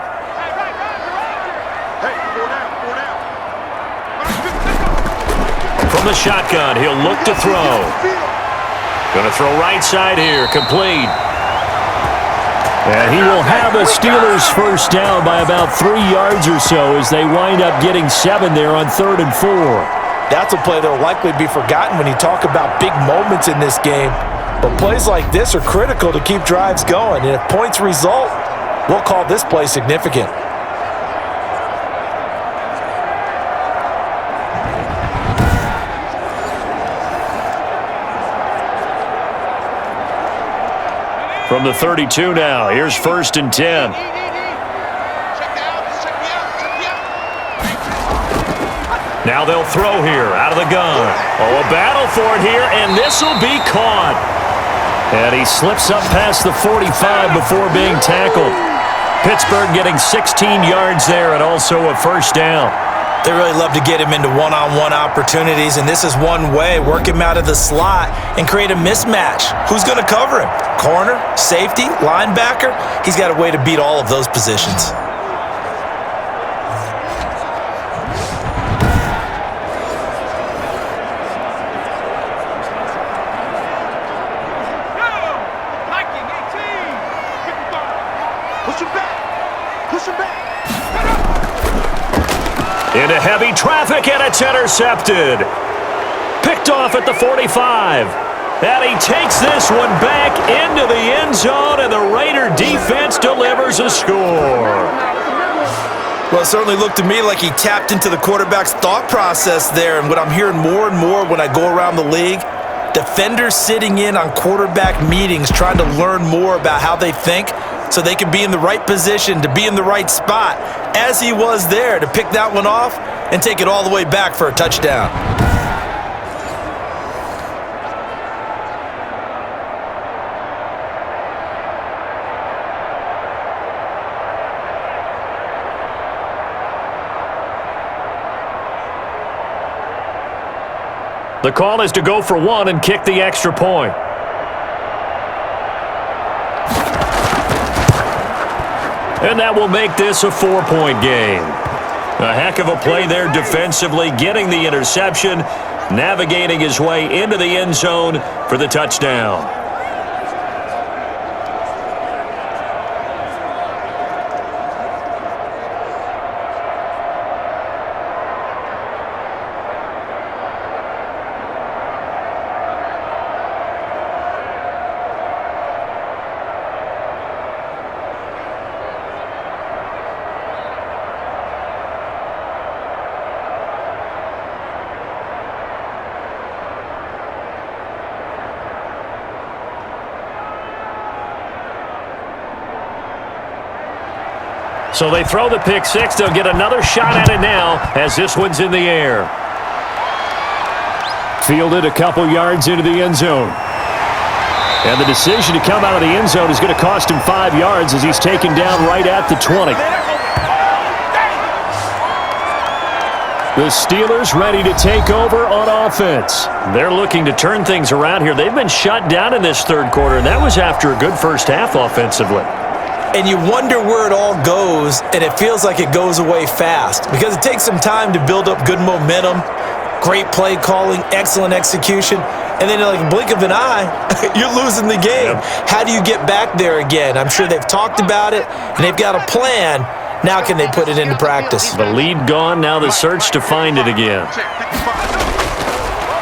From the shotgun, he'll look to throw. Going to throw right side here, complete. And he will have a Steelers first down by about 3 yards or so as they wind up getting 7 there on 3rd and 4. That's a play that will likely be forgotten when you talk about big moments in this game. But plays like this are critical to keep drives going. And if points result, we'll call this play significant. From the 32 now, here's 1st and 10. Now they'll throw here out of the gun. Oh, a battle for it here, and this will be caught. And he slips up past the 45 before being tackled. Pittsburgh getting 16 yards there and also a first down. They really love to get him into one-on-one opportunities, and this is one way. Work him out of the slot and create a mismatch. Who's going to cover him? Corner, safety, linebacker? He's got a way to beat all of those positions. Into heavy traffic, and it's intercepted. Picked off at the 45. And he takes this one back into the end zone, and the Raider defense delivers a score. Well, it certainly looked to me like he tapped into the quarterback's thought process there, and what I'm hearing more and more when I go around the league, Defenders sitting in on quarterback meetings trying to learn more about how they think so they can be in the right position to be in the right spot, as he was there to pick that one off and take it all the way back for a touchdown. The call is to go for one and kick the extra point. And that will make this a 4-point game. A heck of a play there defensively, getting the interception, navigating his way into the end zone for the touchdown. So they throw the pick six. They'll get another shot at it now as this one's in the air. Fielded a couple yards into the end zone. And the decision to come out of the end zone is going to cost him 5 yards as he's taken down right at the 20. The Steelers ready to take over on offense. They're looking to turn things around here. They've been shut down in this third quarter, and that was after a good first half offensively. And you wonder where it all goes, and it feels like it goes away fast because it takes some time to build up good momentum, great play calling, excellent execution, and then like a blink of an eye, you're losing the game. Yep. How do you get back there again? I'm sure they've talked about it, and they've got a plan. Now can they put it into practice? The lead gone, now the search to find it again.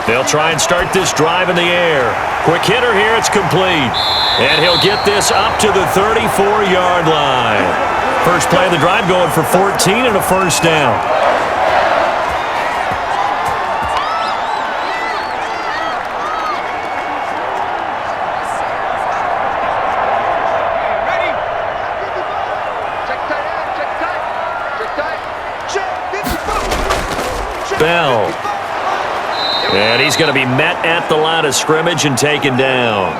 They'll try and start this drive in the air. Quick hitter here, it's complete. And he'll get this up to the 34-yard line. First play of the drive going for 14 and a first down. Bell. And he's going to be met at the line of scrimmage and taken down.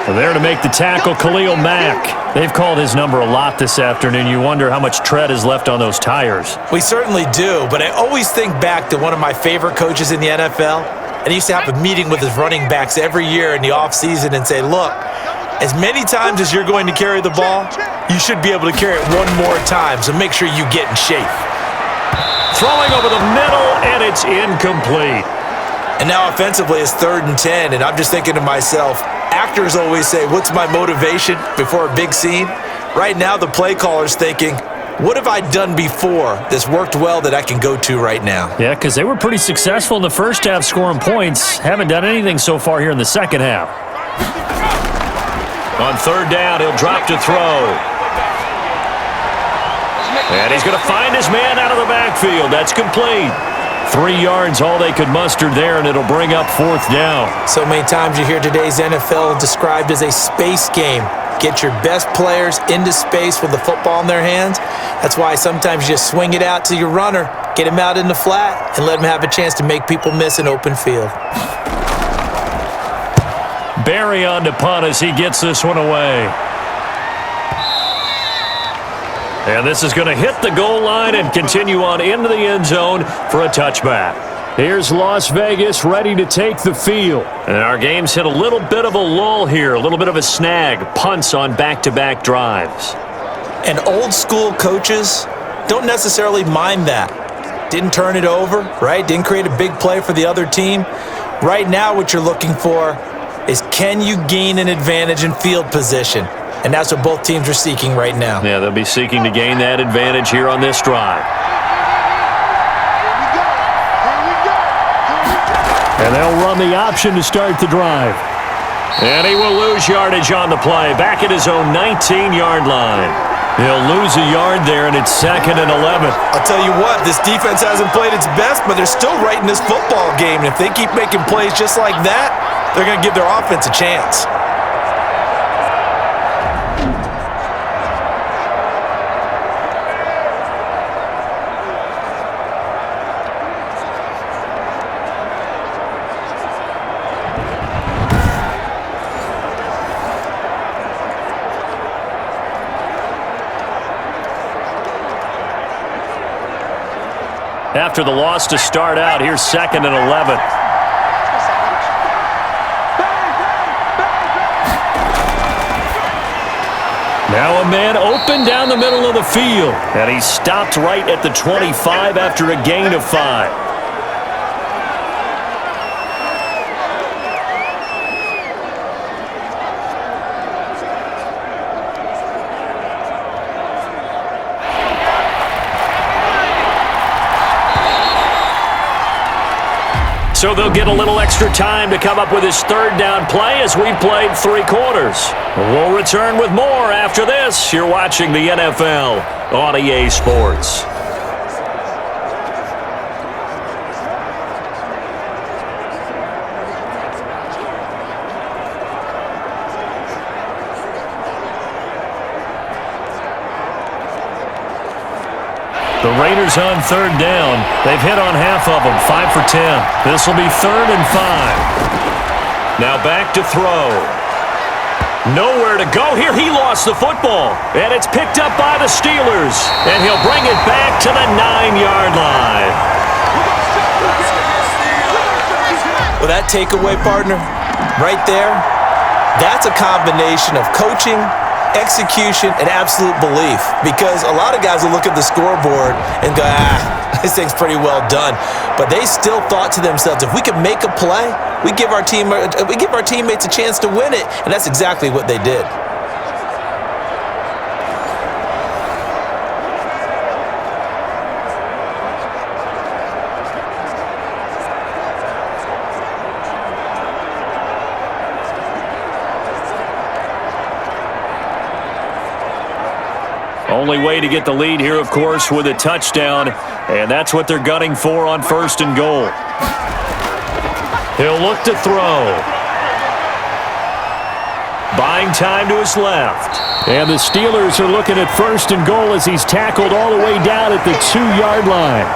There to make the tackle, Khalil Mack. They've called his number a lot this afternoon. You wonder how much tread is left on those tires. We certainly do, but I always think back to one of my favorite coaches in the NFL, and he used to have a meeting with his running backs every year in the offseason and say, look, as many times as you're going to carry the ball, you should be able to carry it one more time, so make sure you get in shape. Throwing over the middle, and it's incomplete. And now offensively it's 3rd and 10, and I'm just thinking to myself, actors always say, what's my motivation before a big scene? Right now the play caller's thinking, what have I done before that's worked well that I can go to right now? Yeah, because they were pretty successful in the first half scoring points. Haven't done anything so far here in the second half. On 3rd down, he'll drop to throw. And he's going to find his man out of the backfield. That's complete. 3 yards, all they could muster there, and it'll bring up 4th down. So many times you hear today's NFL described as a space game. Get your best players into space with the football in their hands. That's why sometimes you just swing it out to your runner, get him out in the flat, and let him have a chance to make people miss an open field. Barry on to punt as he gets this one away. And this is going to hit the goal line and continue on into the end zone for a touchback. Here's Las Vegas ready to take the field. And our game's hit a little bit of a lull here, a little bit of a snag. Punts on back-to-back drives. And old school coaches don't necessarily mind that. Didn't turn it over, right? Didn't create a big play for the other team. Right now what you're looking for is can you gain an advantage in field position? And that's what both teams are seeking right now. Yeah, they'll be seeking to gain that advantage here on this drive. And they'll run the option to start the drive. And he will lose yardage on the play, back at his own 19-yard line. He'll lose a yard there, and it's 2nd and 11. I'll tell you what, this defense hasn't played its best, but they're still right in this football game. And if they keep making plays just like that, they're going to give their offense a chance. After the loss to start out, here's 2nd and 11. Now a man open down the middle of the field, and he stopped right at the 25 after a gain of 5. So they'll get a little extra time to come up with his 3rd down play as we played 3 quarters. We'll return with more after this. You're watching the NFL on EA Sports. The Raiders on 3rd down. They've hit on half of them, 5 for 10. This will be 3rd and 5. Now back to throw. Nowhere to go here. He lost the football. And it's picked up by the Steelers. And he'll bring it back to the 9-yard line. Well, that takeaway, partner, right there, that's a combination of coaching, execution, and absolute belief, because a lot of guys will look at the scoreboard and go, this thing's pretty well done, but they still thought to themselves, if we could make a play, we give our teammates a chance to win it, and that's exactly what they did. Only way to get the lead here, of course, with a touchdown, and that's what they're gunning for on 1st and goal. He'll look to throw. Buying time to his left. And the Steelers are looking at 1st and goal as he's tackled all the way down at the 2-yard line.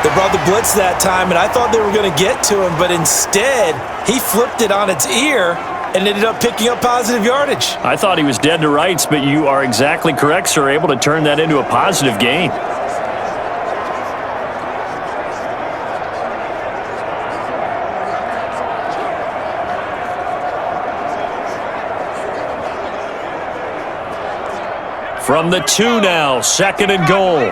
They brought the blitz that time, and I thought they were going to get to him, but instead, he flipped it on its ear and ended up picking up positive yardage. I thought he was dead to rights, but you are exactly correct, sir, able to turn that into a positive gain. From the 2 now, 2nd and goal.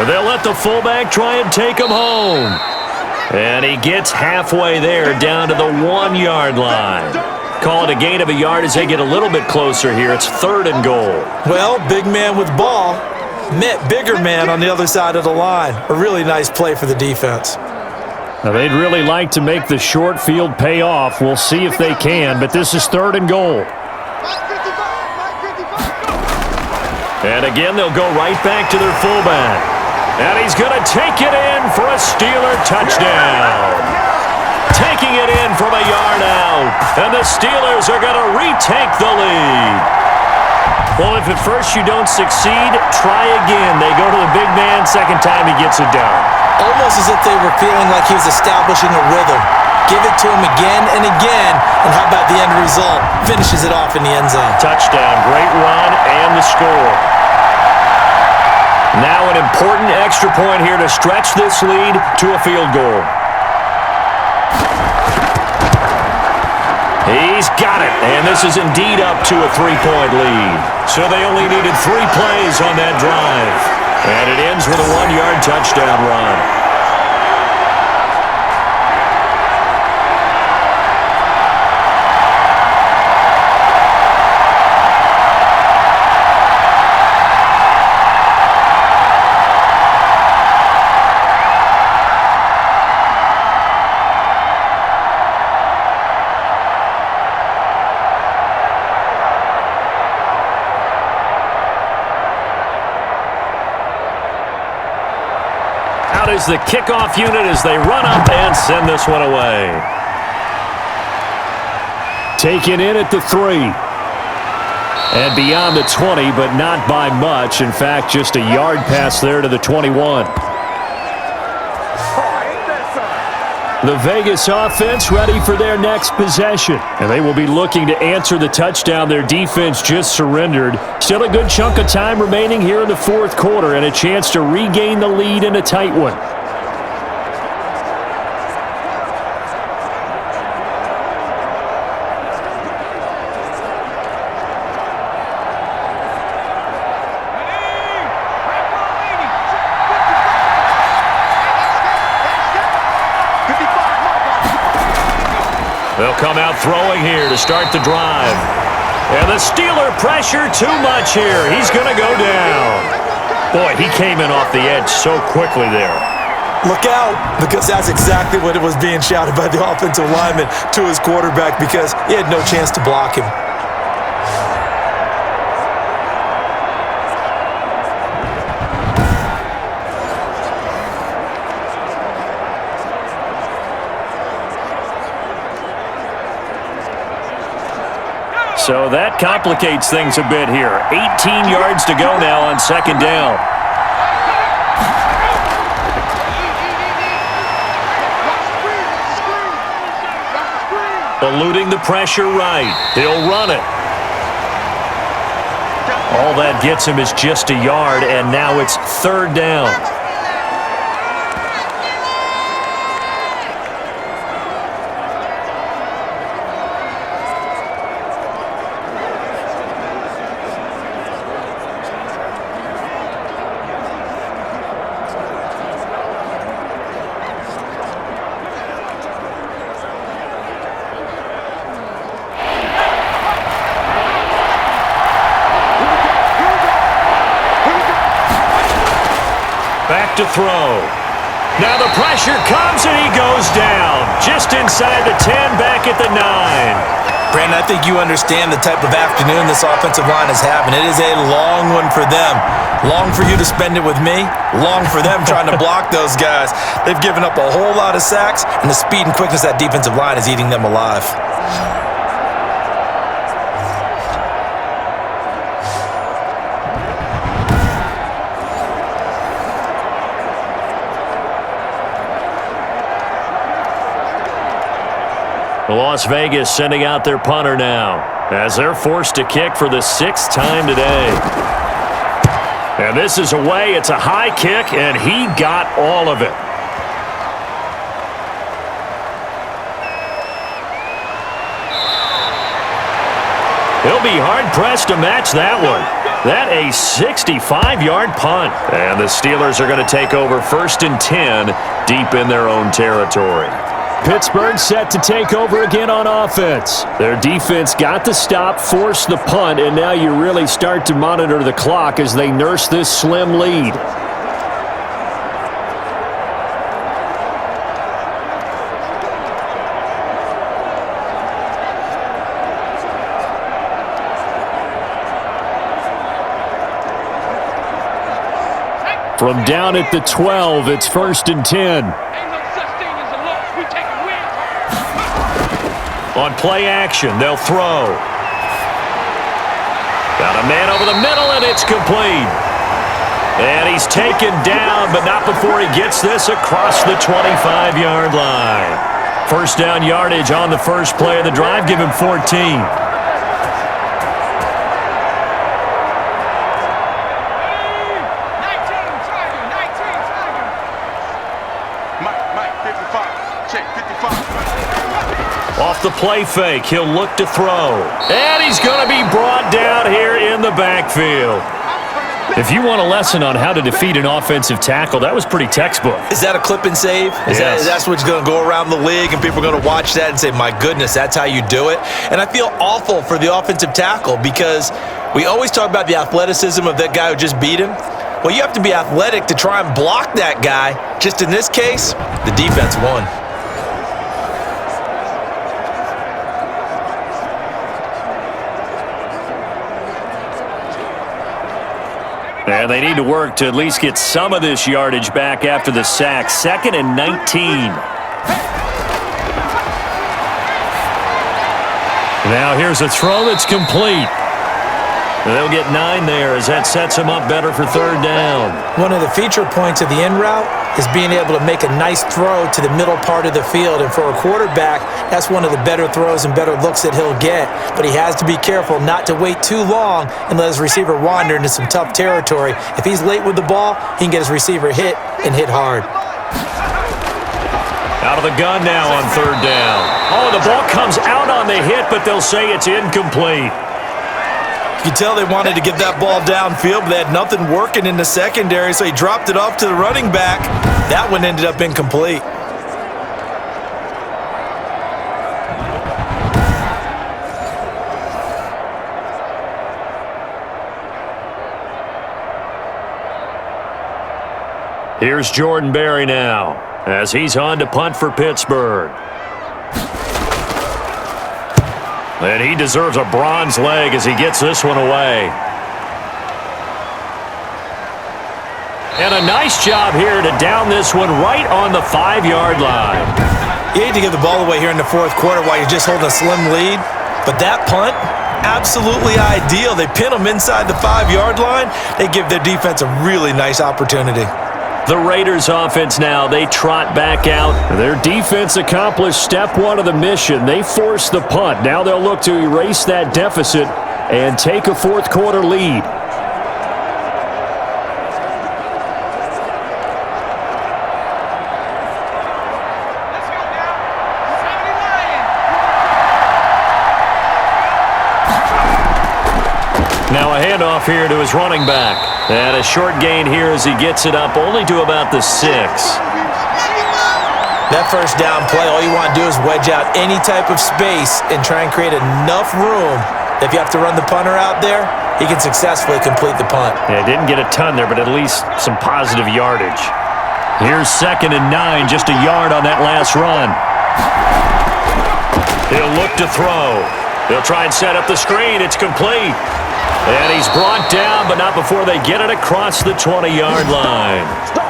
They'll let the fullback try and take him home. And he gets halfway there down to the 1-yard line. Call it a gain of a yard as they get a little bit closer here. It's 3rd and goal. Well, big man with ball met bigger man on the other side of the line. A really nice play for the defense. Now, they'd really like to make the short field pay off. We'll see if they can, but this is 3rd and goal. And again, they'll go right back to their fullback. And he's going to take it in for a Steeler touchdown. Taking it in from a yard out. And the Steelers are going to retake the lead. Well, if at first you don't succeed, try again. They go to the big man. Second time he gets it done. Almost as if they were feeling like he was establishing a rhythm. Give it to him again and again. And how about the end result? Finishes it off in the end zone. Touchdown. Great run and the score. Now an important extra point here to stretch this lead to a field goal. He's got it, and this is indeed up to a 3-point lead. So they only needed 3 plays on that drive. And it ends with a 1-yard touchdown run. is the kickoff unit as they run up and send this one away. Taken in at the 3. And beyond the 20, but not by much. In fact, just a yard pass there to the 21. The Vegas offense ready for their next possession. And they will be looking to answer the touchdown their defense just surrendered. Still a good chunk of time remaining here in the fourth quarter and a chance to regain the lead in a tight one. They'll come out throwing here to start the drive. And the Steeler pressure too much here. He's going to go down. Boy, he came in off the edge so quickly there. Look out, because that's exactly what it was being shouted by the offensive lineman to his quarterback because he had no chance to block him. So that complicates things a bit here. 18 yards to go now on second down. Eluding the pressure right. He'll run it. All that gets him is just a yard, and now it's third down. Back to throw. Now the pressure comes and he goes down. Just inside the 10, back at the 9. Brandon, I think you understand the type of afternoon this offensive line is having. It is a long one for them. Long for you to spend it with me. Long for them trying to block those guys. They've given up a whole lot of sacks, and the speed and quickness of that defensive line is eating them alive. Las Vegas sending out their punter now as they're forced to kick for the 6th time today. And this is away. It's a high kick, and he got all of it. He'll be hard-pressed to match that one. That a 65-yard punt. And the Steelers are going to take over 1st and 10 deep in their own territory. Pittsburgh set to take over again on offense. Their defense got the stop, forced the punt, and now you really start to monitor the clock as they nurse this slim lead. From down at the 12, it's 1st and 10. On play action, they'll throw. Got a man over the middle, and it's complete. And he's taken down, but not before he gets this across the 25-yard line. First down yardage on the first play of the drive. Give him 14. Off the play fake, he'll look to throw. And he's going to be brought down here in the backfield. If you want a lesson on how to defeat an offensive tackle, that was pretty textbook. Is that a clip and save? Yes. That's what's going to go around the league, and people are going to watch that and say, my goodness, that's how you do it? And I feel awful for the offensive tackle because we always talk about the athleticism of that guy who just beat him. Well, you have to be athletic to try and block that guy. Just in this case, the defense won. And they need to work to at least get some of this yardage back after the sack. 2nd and 19. Now here's a throw that's complete. They'll get 9 there as that sets them up better for 3rd down. One of the feature points of the in route is being able to make a nice throw to the middle part of the field. And for a quarterback, that's one of the better throws and better looks that he'll get. But he has to be careful not to wait too long and let his receiver wander into some tough territory. If he's late with the ball, he can get his receiver hit and hit hard. Out of the gun now on 3rd down. Oh, the ball comes out on the hit, but they'll say it's incomplete. You can tell they wanted to get that ball downfield, but they had nothing working in the secondary, so he dropped it off to the running back. That one ended up incomplete. Here's Jordan Berry now as he's on to punt for Pittsburgh. And he deserves a bronze leg as he gets this one away. And a nice job here to down this one right on the 5-yard line. You hate to give the ball away here in the 4th quarter while you're just holding a slim lead, but that punt, absolutely ideal. They pin them inside the 5-yard line. They give their defense a really nice opportunity. The Raiders offense now, they trot back out. Their defense accomplished step 1 of the mission. They forced the punt. Now they'll look to erase that deficit and take a 4th quarter lead. Now a handoff here to his running back. And a short gain here as he gets it up only to about the 6. That first down play, all you want to do is wedge out any type of space and try and create enough room. If you have to run the punter out there, he can successfully complete the punt. Yeah, didn't get a ton there, but at least some positive yardage. Here's 2nd and 9, just a yard on that last run. He'll look to throw. He'll try and set up the screen. It's complete. And he's brought down, but not before they get it across the 20-yard line.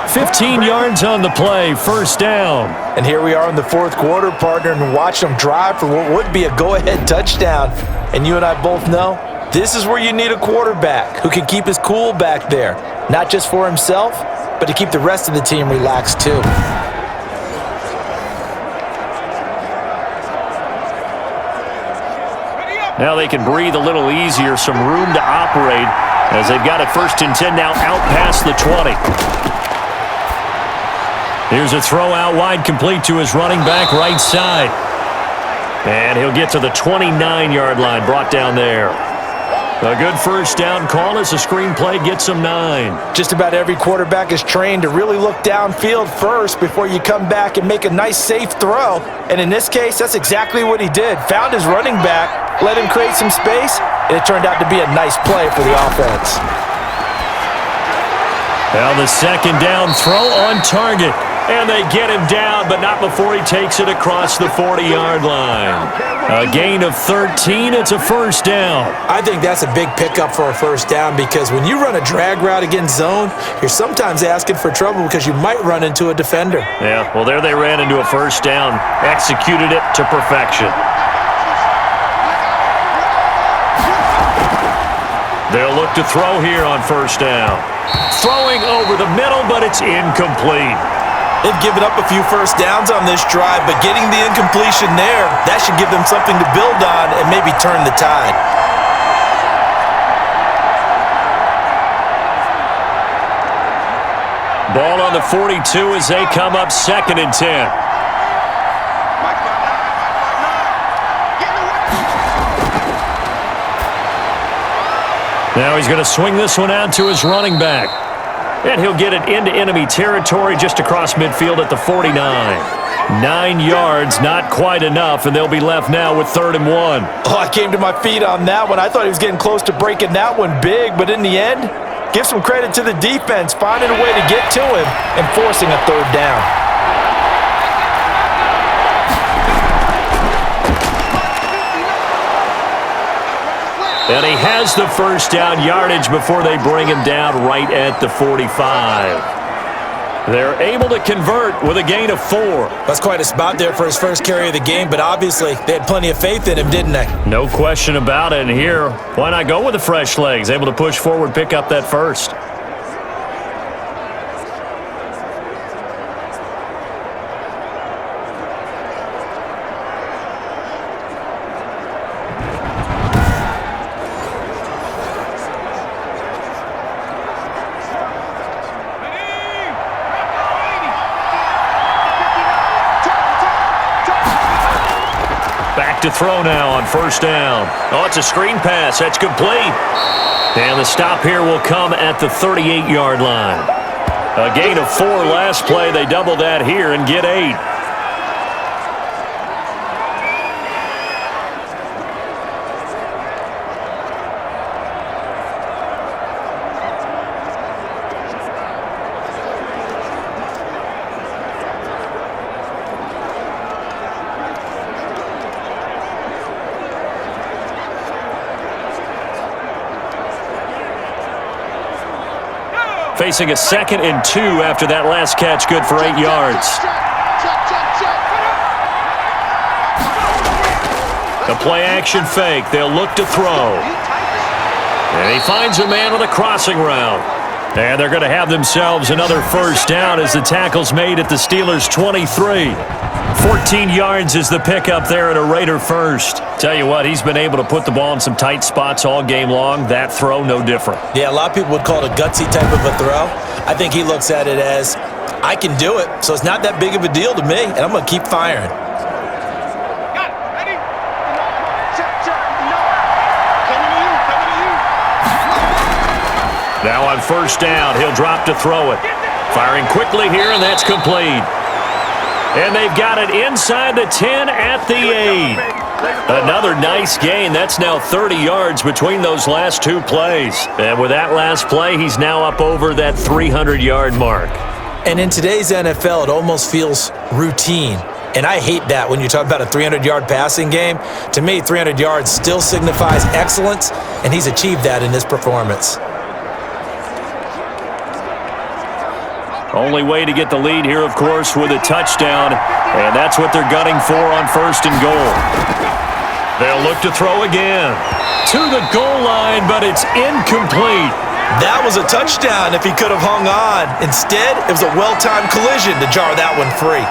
15 yards on the play, 1st down. And here we are in the 4th quarter, partner, and watch them drive for what would be a go-ahead touchdown. And you and I both know this is where you need a quarterback who can keep his cool back there, not just for himself, but to keep the rest of the team relaxed too. Now they can breathe a little easier, some room to operate as they've got it 1st and 10 now out past the 20. Here's a throw out wide complete to his running back right side. And he'll get to the 29-yard line, brought down there. A good 1st down call as the screen play gets him 9. Just about every quarterback is trained to really look downfield first before you come back and make a nice safe throw. And in this case, that's exactly what he did. Found his running back, let him create some space, and it turned out to be a nice play for the offense. Now the 2nd down throw on target. And they get him down, but not before he takes it across the 40-yard line. A gain of 13, it's a 1st down. I think that's a big pickup for a 1st down because when you run a drag route against zone, you're sometimes asking for trouble because you might run into a defender. Yeah, well, there they ran into a 1st down, executed it to perfection. They'll look to throw here on 1st down. Throwing over the middle, but it's incomplete. They've given up a few 1st downs on this drive, but getting the incompletion there, that should give them something to build on and maybe turn the tide. Ball on the 42 as they come up 2nd and 10. Now he's going to swing this one out to his running back. And he'll get it into enemy territory just across midfield at the 49. 9 yards, not quite enough, and they'll be left now with 3rd and 1. Oh, I came to my feet on that one. I thought he was getting close to breaking that one big, but in the end, give some credit to the defense, finding a way to get to him and forcing a 3rd down. And he has the first down yardage before they bring him down right at the 45. They're able to convert with a gain of 4. That's quite a spot there for his first carry of the game, but obviously they had plenty of faith in him, didn't they? No question about it. And here, why not go with the fresh legs? Able to push forward, pick up that first. Back to throw now on first down. Oh, it's a screen pass. That's complete. And the stop here will come at the 38-yard line. A gain of 4 last play. They double that here and get 8. Facing a 2nd and 2 after that last catch, good for 8 yards. The play action fake. They'll look to throw. And he finds a man on the crossing route. And they're going to have themselves another first down as the tackle's made at the Steelers' 23. 14 yards is the pickup there at a Raider first. Tell you what, he's been able to put the ball in some tight spots all game long. That throw, no different. Yeah, a lot of people would call it a gutsy type of a throw. I think he looks at it as, I can do it, so it's not that big of a deal to me, and I'm going to keep firing. Now on first down, he'll drop to throw it. Firing quickly here, and that's complete. And they've got it inside the 10 at the 8. Another nice gain. That's now 30 yards between those last 2 plays. And with that last play, he's now up over that 300-yard mark. And in today's NFL, it almost feels routine. And I hate that when you talk about a 300-yard passing game. To me, 300 yards still signifies excellence, and he's achieved that in this performance. Only way to get the lead here, of course, with a touchdown, and that's what they're gunning for on first and goal. They'll look to throw again. To the goal line, but it's incomplete. That was a touchdown if he could have hung on. Instead, it was a well-timed collision to jar that one free.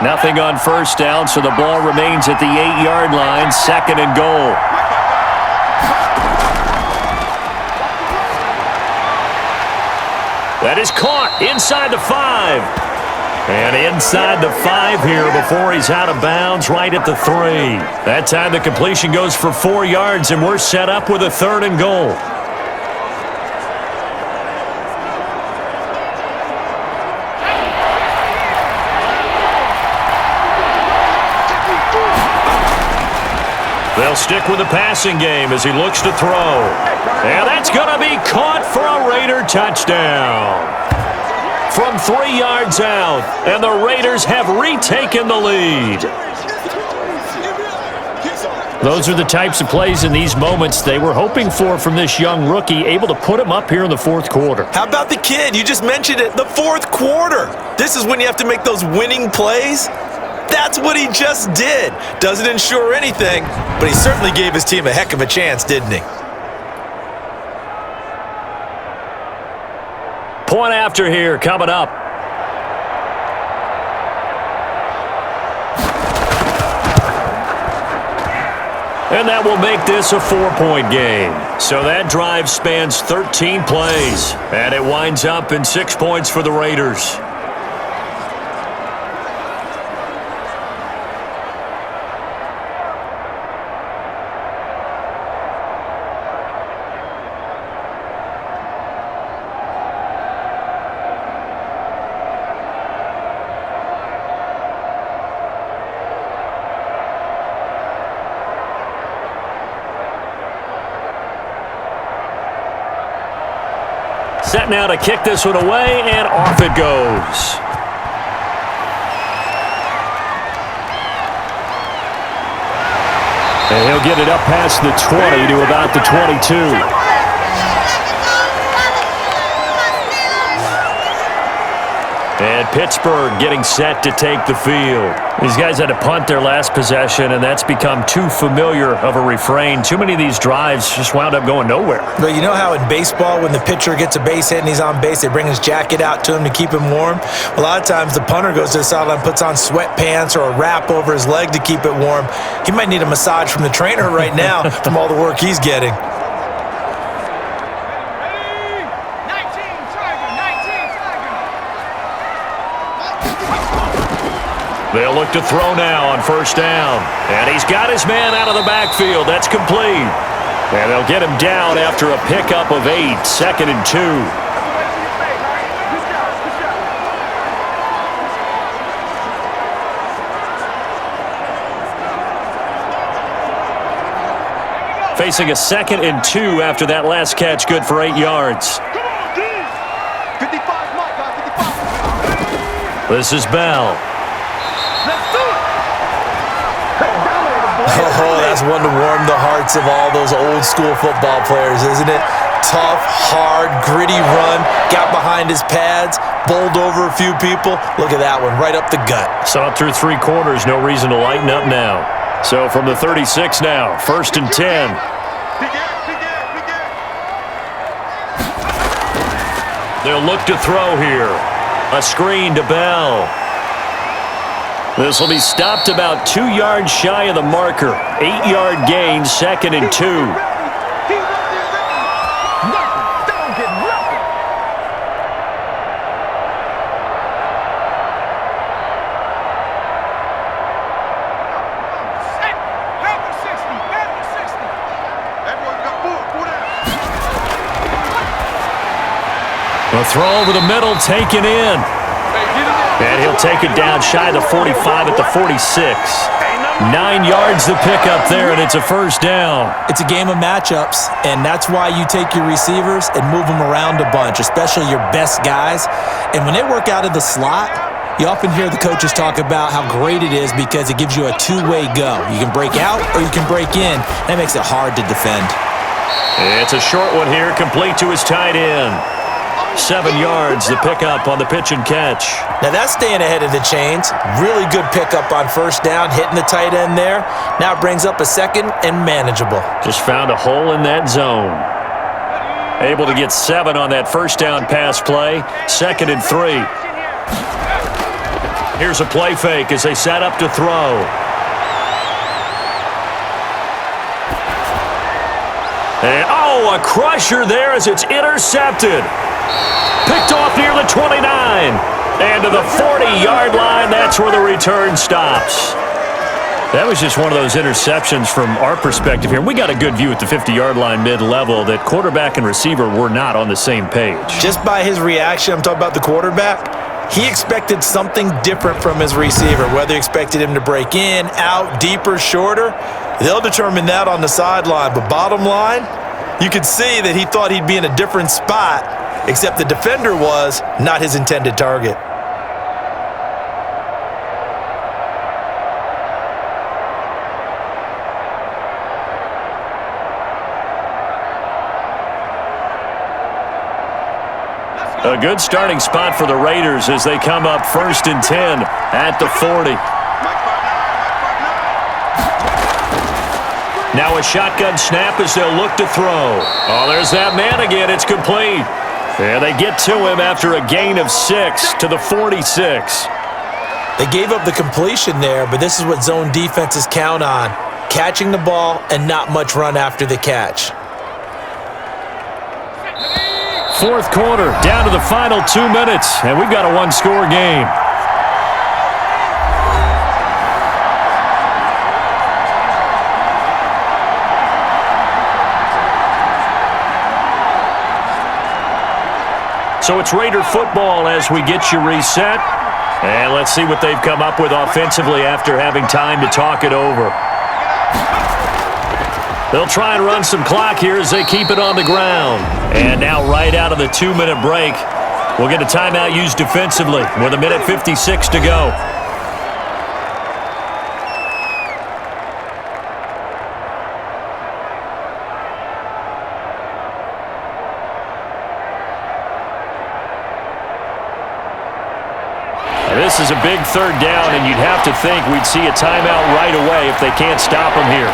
Nothing on first down, so the ball remains at the 8-yard line, 2nd and goal. That is caught inside the 5. And inside the 5 here before he's out of bounds right at the 3. That time the completion goes for 4 yards, and we're set up with a 3rd and goal. They'll stick with the passing game as he looks to throw. And that's going to be caught for a Raider touchdown. From 3 yards out, and the Raiders have retaken the lead. Those are the types of plays in these moments they were hoping for from this young rookie, able to put him up here in the 4th quarter. How about the kid? You just mentioned it, the 4th quarter. This is when you have to make those winning plays. That's what he just did. Doesn't ensure anything, but he certainly gave his team a heck of a chance, didn't he? Point after here coming up. And that will make this a 4-point game. So that drive spans 13 plays, and it winds up in 6 points for the Raiders. Set now to kick this one away, and off it goes. And he'll get it up past the 20 to about the 22. And Pittsburgh getting set to take the field. These guys had to punt their last possession, and that's become too familiar of a refrain. Too many of these drives just wound up going nowhere. But you know how in baseball, when the pitcher gets a base hit and he's on base, they bring his jacket out to him to keep him warm? A lot of times the punter goes to the sideline, puts on sweatpants or a wrap over his leg to keep it warm. He might need a massage from the trainer right now from all the work he's getting. They'll look to throw now on first down. And he's got his man out of the backfield. That's complete. And they'll get him down after a pickup of 8, 2nd and 2. Facing a 2nd and 2 after that last catch, good for 8 yards. 55 mark, 55. This is Bell. Oh, that's one to warm the hearts of all those old school football players, isn't it? Tough, hard, gritty run, got behind his pads, bowled over a few people. Look at that one, right up the gut. Saw it through 3 quarters, no reason to lighten up now. So from the 36 now, 1st and 10. They'll look to throw here. A screen to Bell. This will be stopped about 2 yards shy of the marker. 8-yard gain, 2nd and 2. A throw over the middle, taken in. And he'll take it down shy of the 45 at the 46. 9 yards to pick up there, and it's a first down. It's a game of matchups, and that's why you take your receivers and move them around a bunch, especially your best guys. And when they work out of the slot, you often hear the coaches talk about how great it is because it gives you a two-way go. You can break out or you can break in. That makes it hard to defend. It's a short one here, complete to his tight end. 7 yards, the pickup on the pitch and catch. Now that's staying ahead of the chains. Really good pickup on first down, hitting the tight end there. Now it brings up a 2nd and manageable. Just found a hole in that zone. Able to get 7 on that first down pass play. 2nd and 3. Here's a play fake as they set up to throw. And, a crusher there as it's intercepted. Picked off near the 29. And to the 40-yard line, that's where the return stops. That was just one of those interceptions from our perspective here. We got a good view at the 50-yard line mid-level that quarterback and receiver were not on the same page. Just by his reaction, I'm talking about the quarterback, he expected something different from his receiver, whether he expected him to break in, out, deeper, shorter. They'll determine that on the sideline. But bottom line, you could see that he thought he'd be in a different spot, except the defender was not his intended target. A good starting spot for the Raiders as they come up 1st and 10 at the 40. Now a shotgun snap as they'll look to throw. Oh, there's that man again. It's complete. And they get to him after a gain of 6 to the 46. They gave up the completion there, but this is what zone defenses count on. Catching the ball and not much run after the catch. 4th quarter, down to the final 2 minutes, and we've got a one-score game. So it's Raider football as we get you reset. And let's see what they've come up with offensively after having time to talk it over. They'll try and run some clock here as they keep it on the ground. And now right out of the 2-minute break, we'll get a timeout used defensively with 1:56 to go. This is a big third down, and you'd have to think we'd see a timeout right away if they can't stop him here.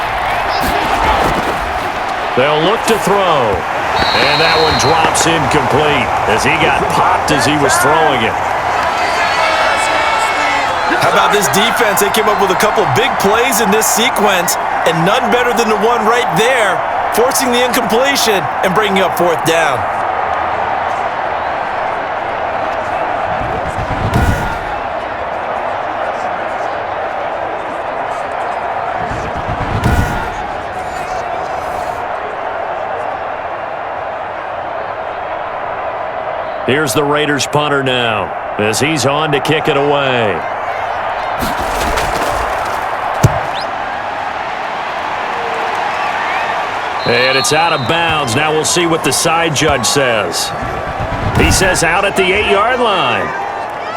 They'll look to throw. And that one drops incomplete as he got popped as he was throwing it. How about this defense? They came up with a couple of big plays in this sequence, and none better than the one right there, forcing the incompletion and bringing up fourth down. Here's the Raiders punter now as he's on to kick it away. And it's out of bounds. Now we'll see what the side judge says. He says out at the 8-yard line.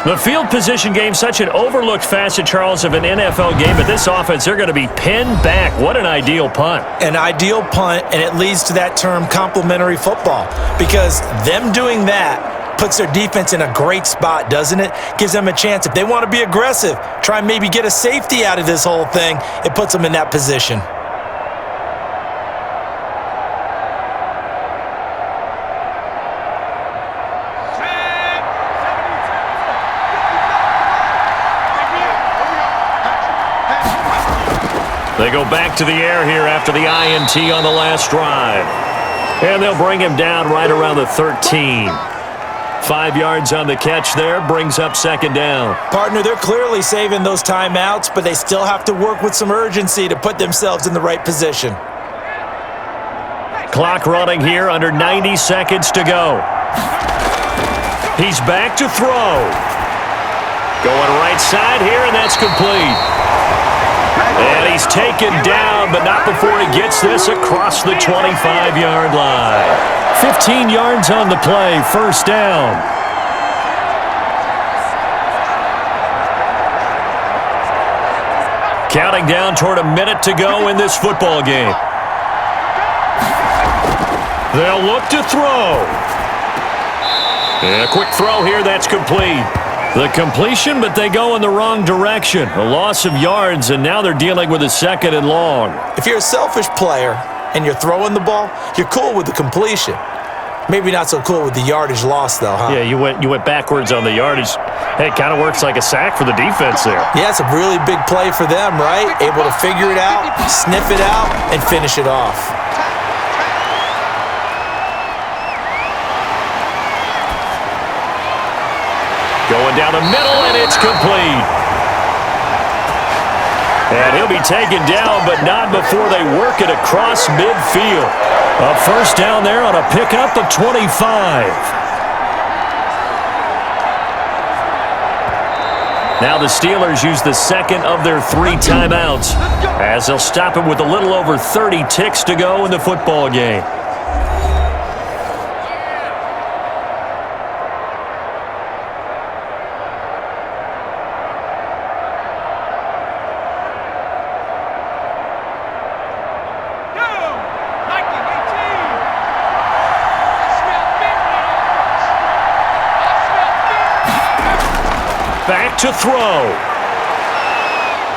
The field position game, such an overlooked facet, Charles, of an NFL game. But this offense, they're going to be pinned back. What an ideal punt. An ideal punt, and it leads to that term complementary football. Because them doing that puts their defense in a great spot, doesn't it? Gives them a chance. If they want to be aggressive, try and maybe get a safety out of this whole thing, it puts them in that position. They go back to the air here after the INT on the last drive. And they'll bring him down right around the 13. 5 yards on the catch there, brings up second down. Partner, they're clearly saving those timeouts, but they still have to work with some urgency to put themselves in the right position. Clock running here, under 90 seconds to go. He's back to throw. Going right side here, and that's complete. And he's taken down, but not before he gets this across the 25-yard line. 15 yards on the play, first down. Counting down toward a minute to go in this football game. They'll look to throw. And a quick throw here, that's complete. The completion, but they go in the wrong direction. A loss of yards, and now they're dealing with a second and long. If you're a selfish player and you're throwing the ball, you're cool with the completion. Maybe not so cool with the yardage loss, though, huh? Yeah, you went backwards on the yardage. Hey, it kind of works like a sack for the defense there. Yeah, it's a really big play for them, right? Able to figure it out, sniff it out, and finish it off. Going down the middle, and it's complete. And he'll be taken down, but not before they work it across midfield. A first down there on a pickup of 25. Now the Steelers use the second of their 3 timeouts as they'll stop it with a little over 30 ticks to go in the football game. Back to throw.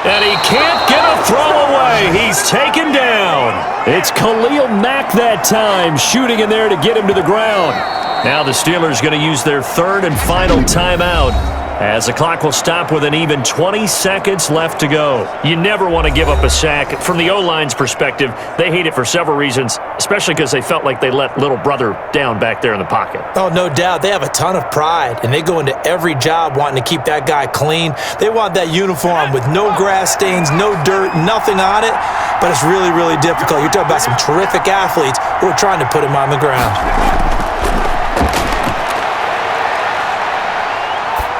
And he can't get a throw away. He's taken down. It's Khalil Mack that time, shooting in there to get him to the ground. Now the Steelers going to use their third and final timeout as the clock will stop with an even 20 seconds left to go. You never want to give up a sack. From the O-line's perspective, they hate it for several reasons, especially because they felt like they let little brother down back there in the pocket. Oh, no doubt. They have a ton of pride, and they go into every job wanting to keep that guy clean. They want that uniform with no grass stains, no dirt, nothing on it, but it's really, really difficult. You're talking about some terrific athletes who are trying to put him on the ground.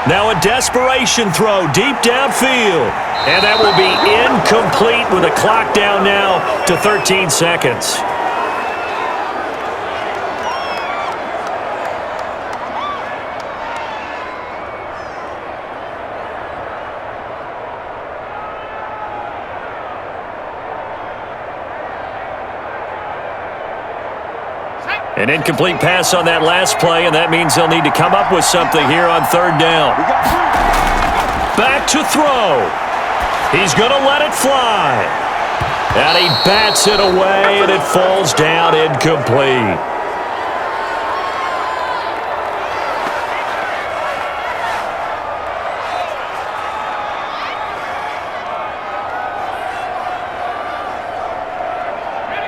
Now a desperation throw deep downfield. And that will be incomplete with the clock down now to 13 seconds. An incomplete pass on that last play, and that means they'll need to come up with something here on third down. to throw. He's going to let it fly. And he bats it away, and it falls down incomplete.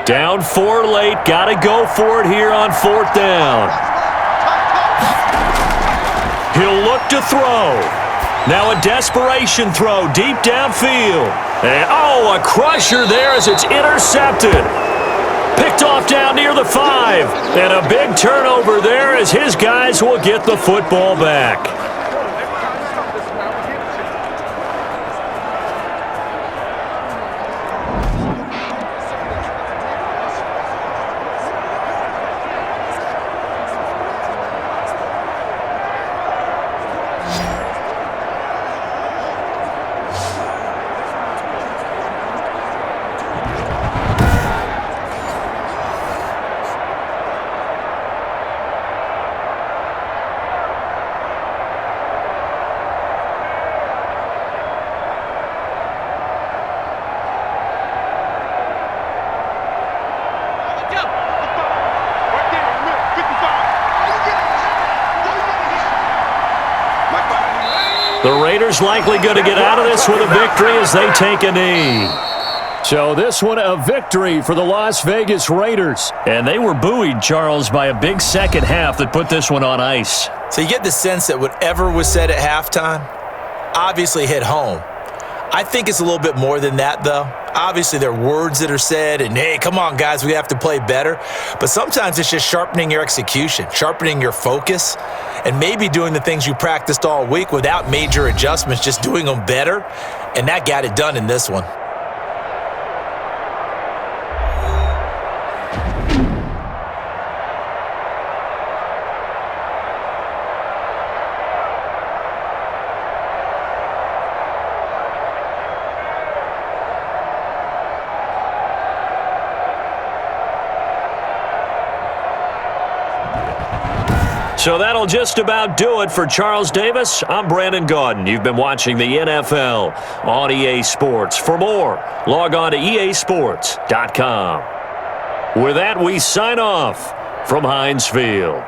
Down 4 late. Got to go for it here on 4th down. He'll look to throw. Now a desperation throw deep downfield. And, a crusher there as it's intercepted. Picked off down near the 5. And a big turnover there as his guys will get the football back. The Raiders likely going to get out of this with a victory as they take a knee. So this one a victory for the Las Vegas Raiders. And they were buoyed, Charles, by a big second half that put this one on ice. So you get the sense that whatever was said at halftime obviously hit home. I think it's a little bit more than that, though. Obviously, there are words that are said, and, hey, come on, guys, we have to play better. But sometimes it's just sharpening your execution, sharpening your focus, and maybe doing the things you practiced all week without major adjustments, just doing them better. And that got it done in this one. So that'll just about do it for Charles Davis. I'm Brandon Gaudin. You've been watching the NFL on EA Sports. For more, log on to easports.com. With that, we sign off from Heinz Field.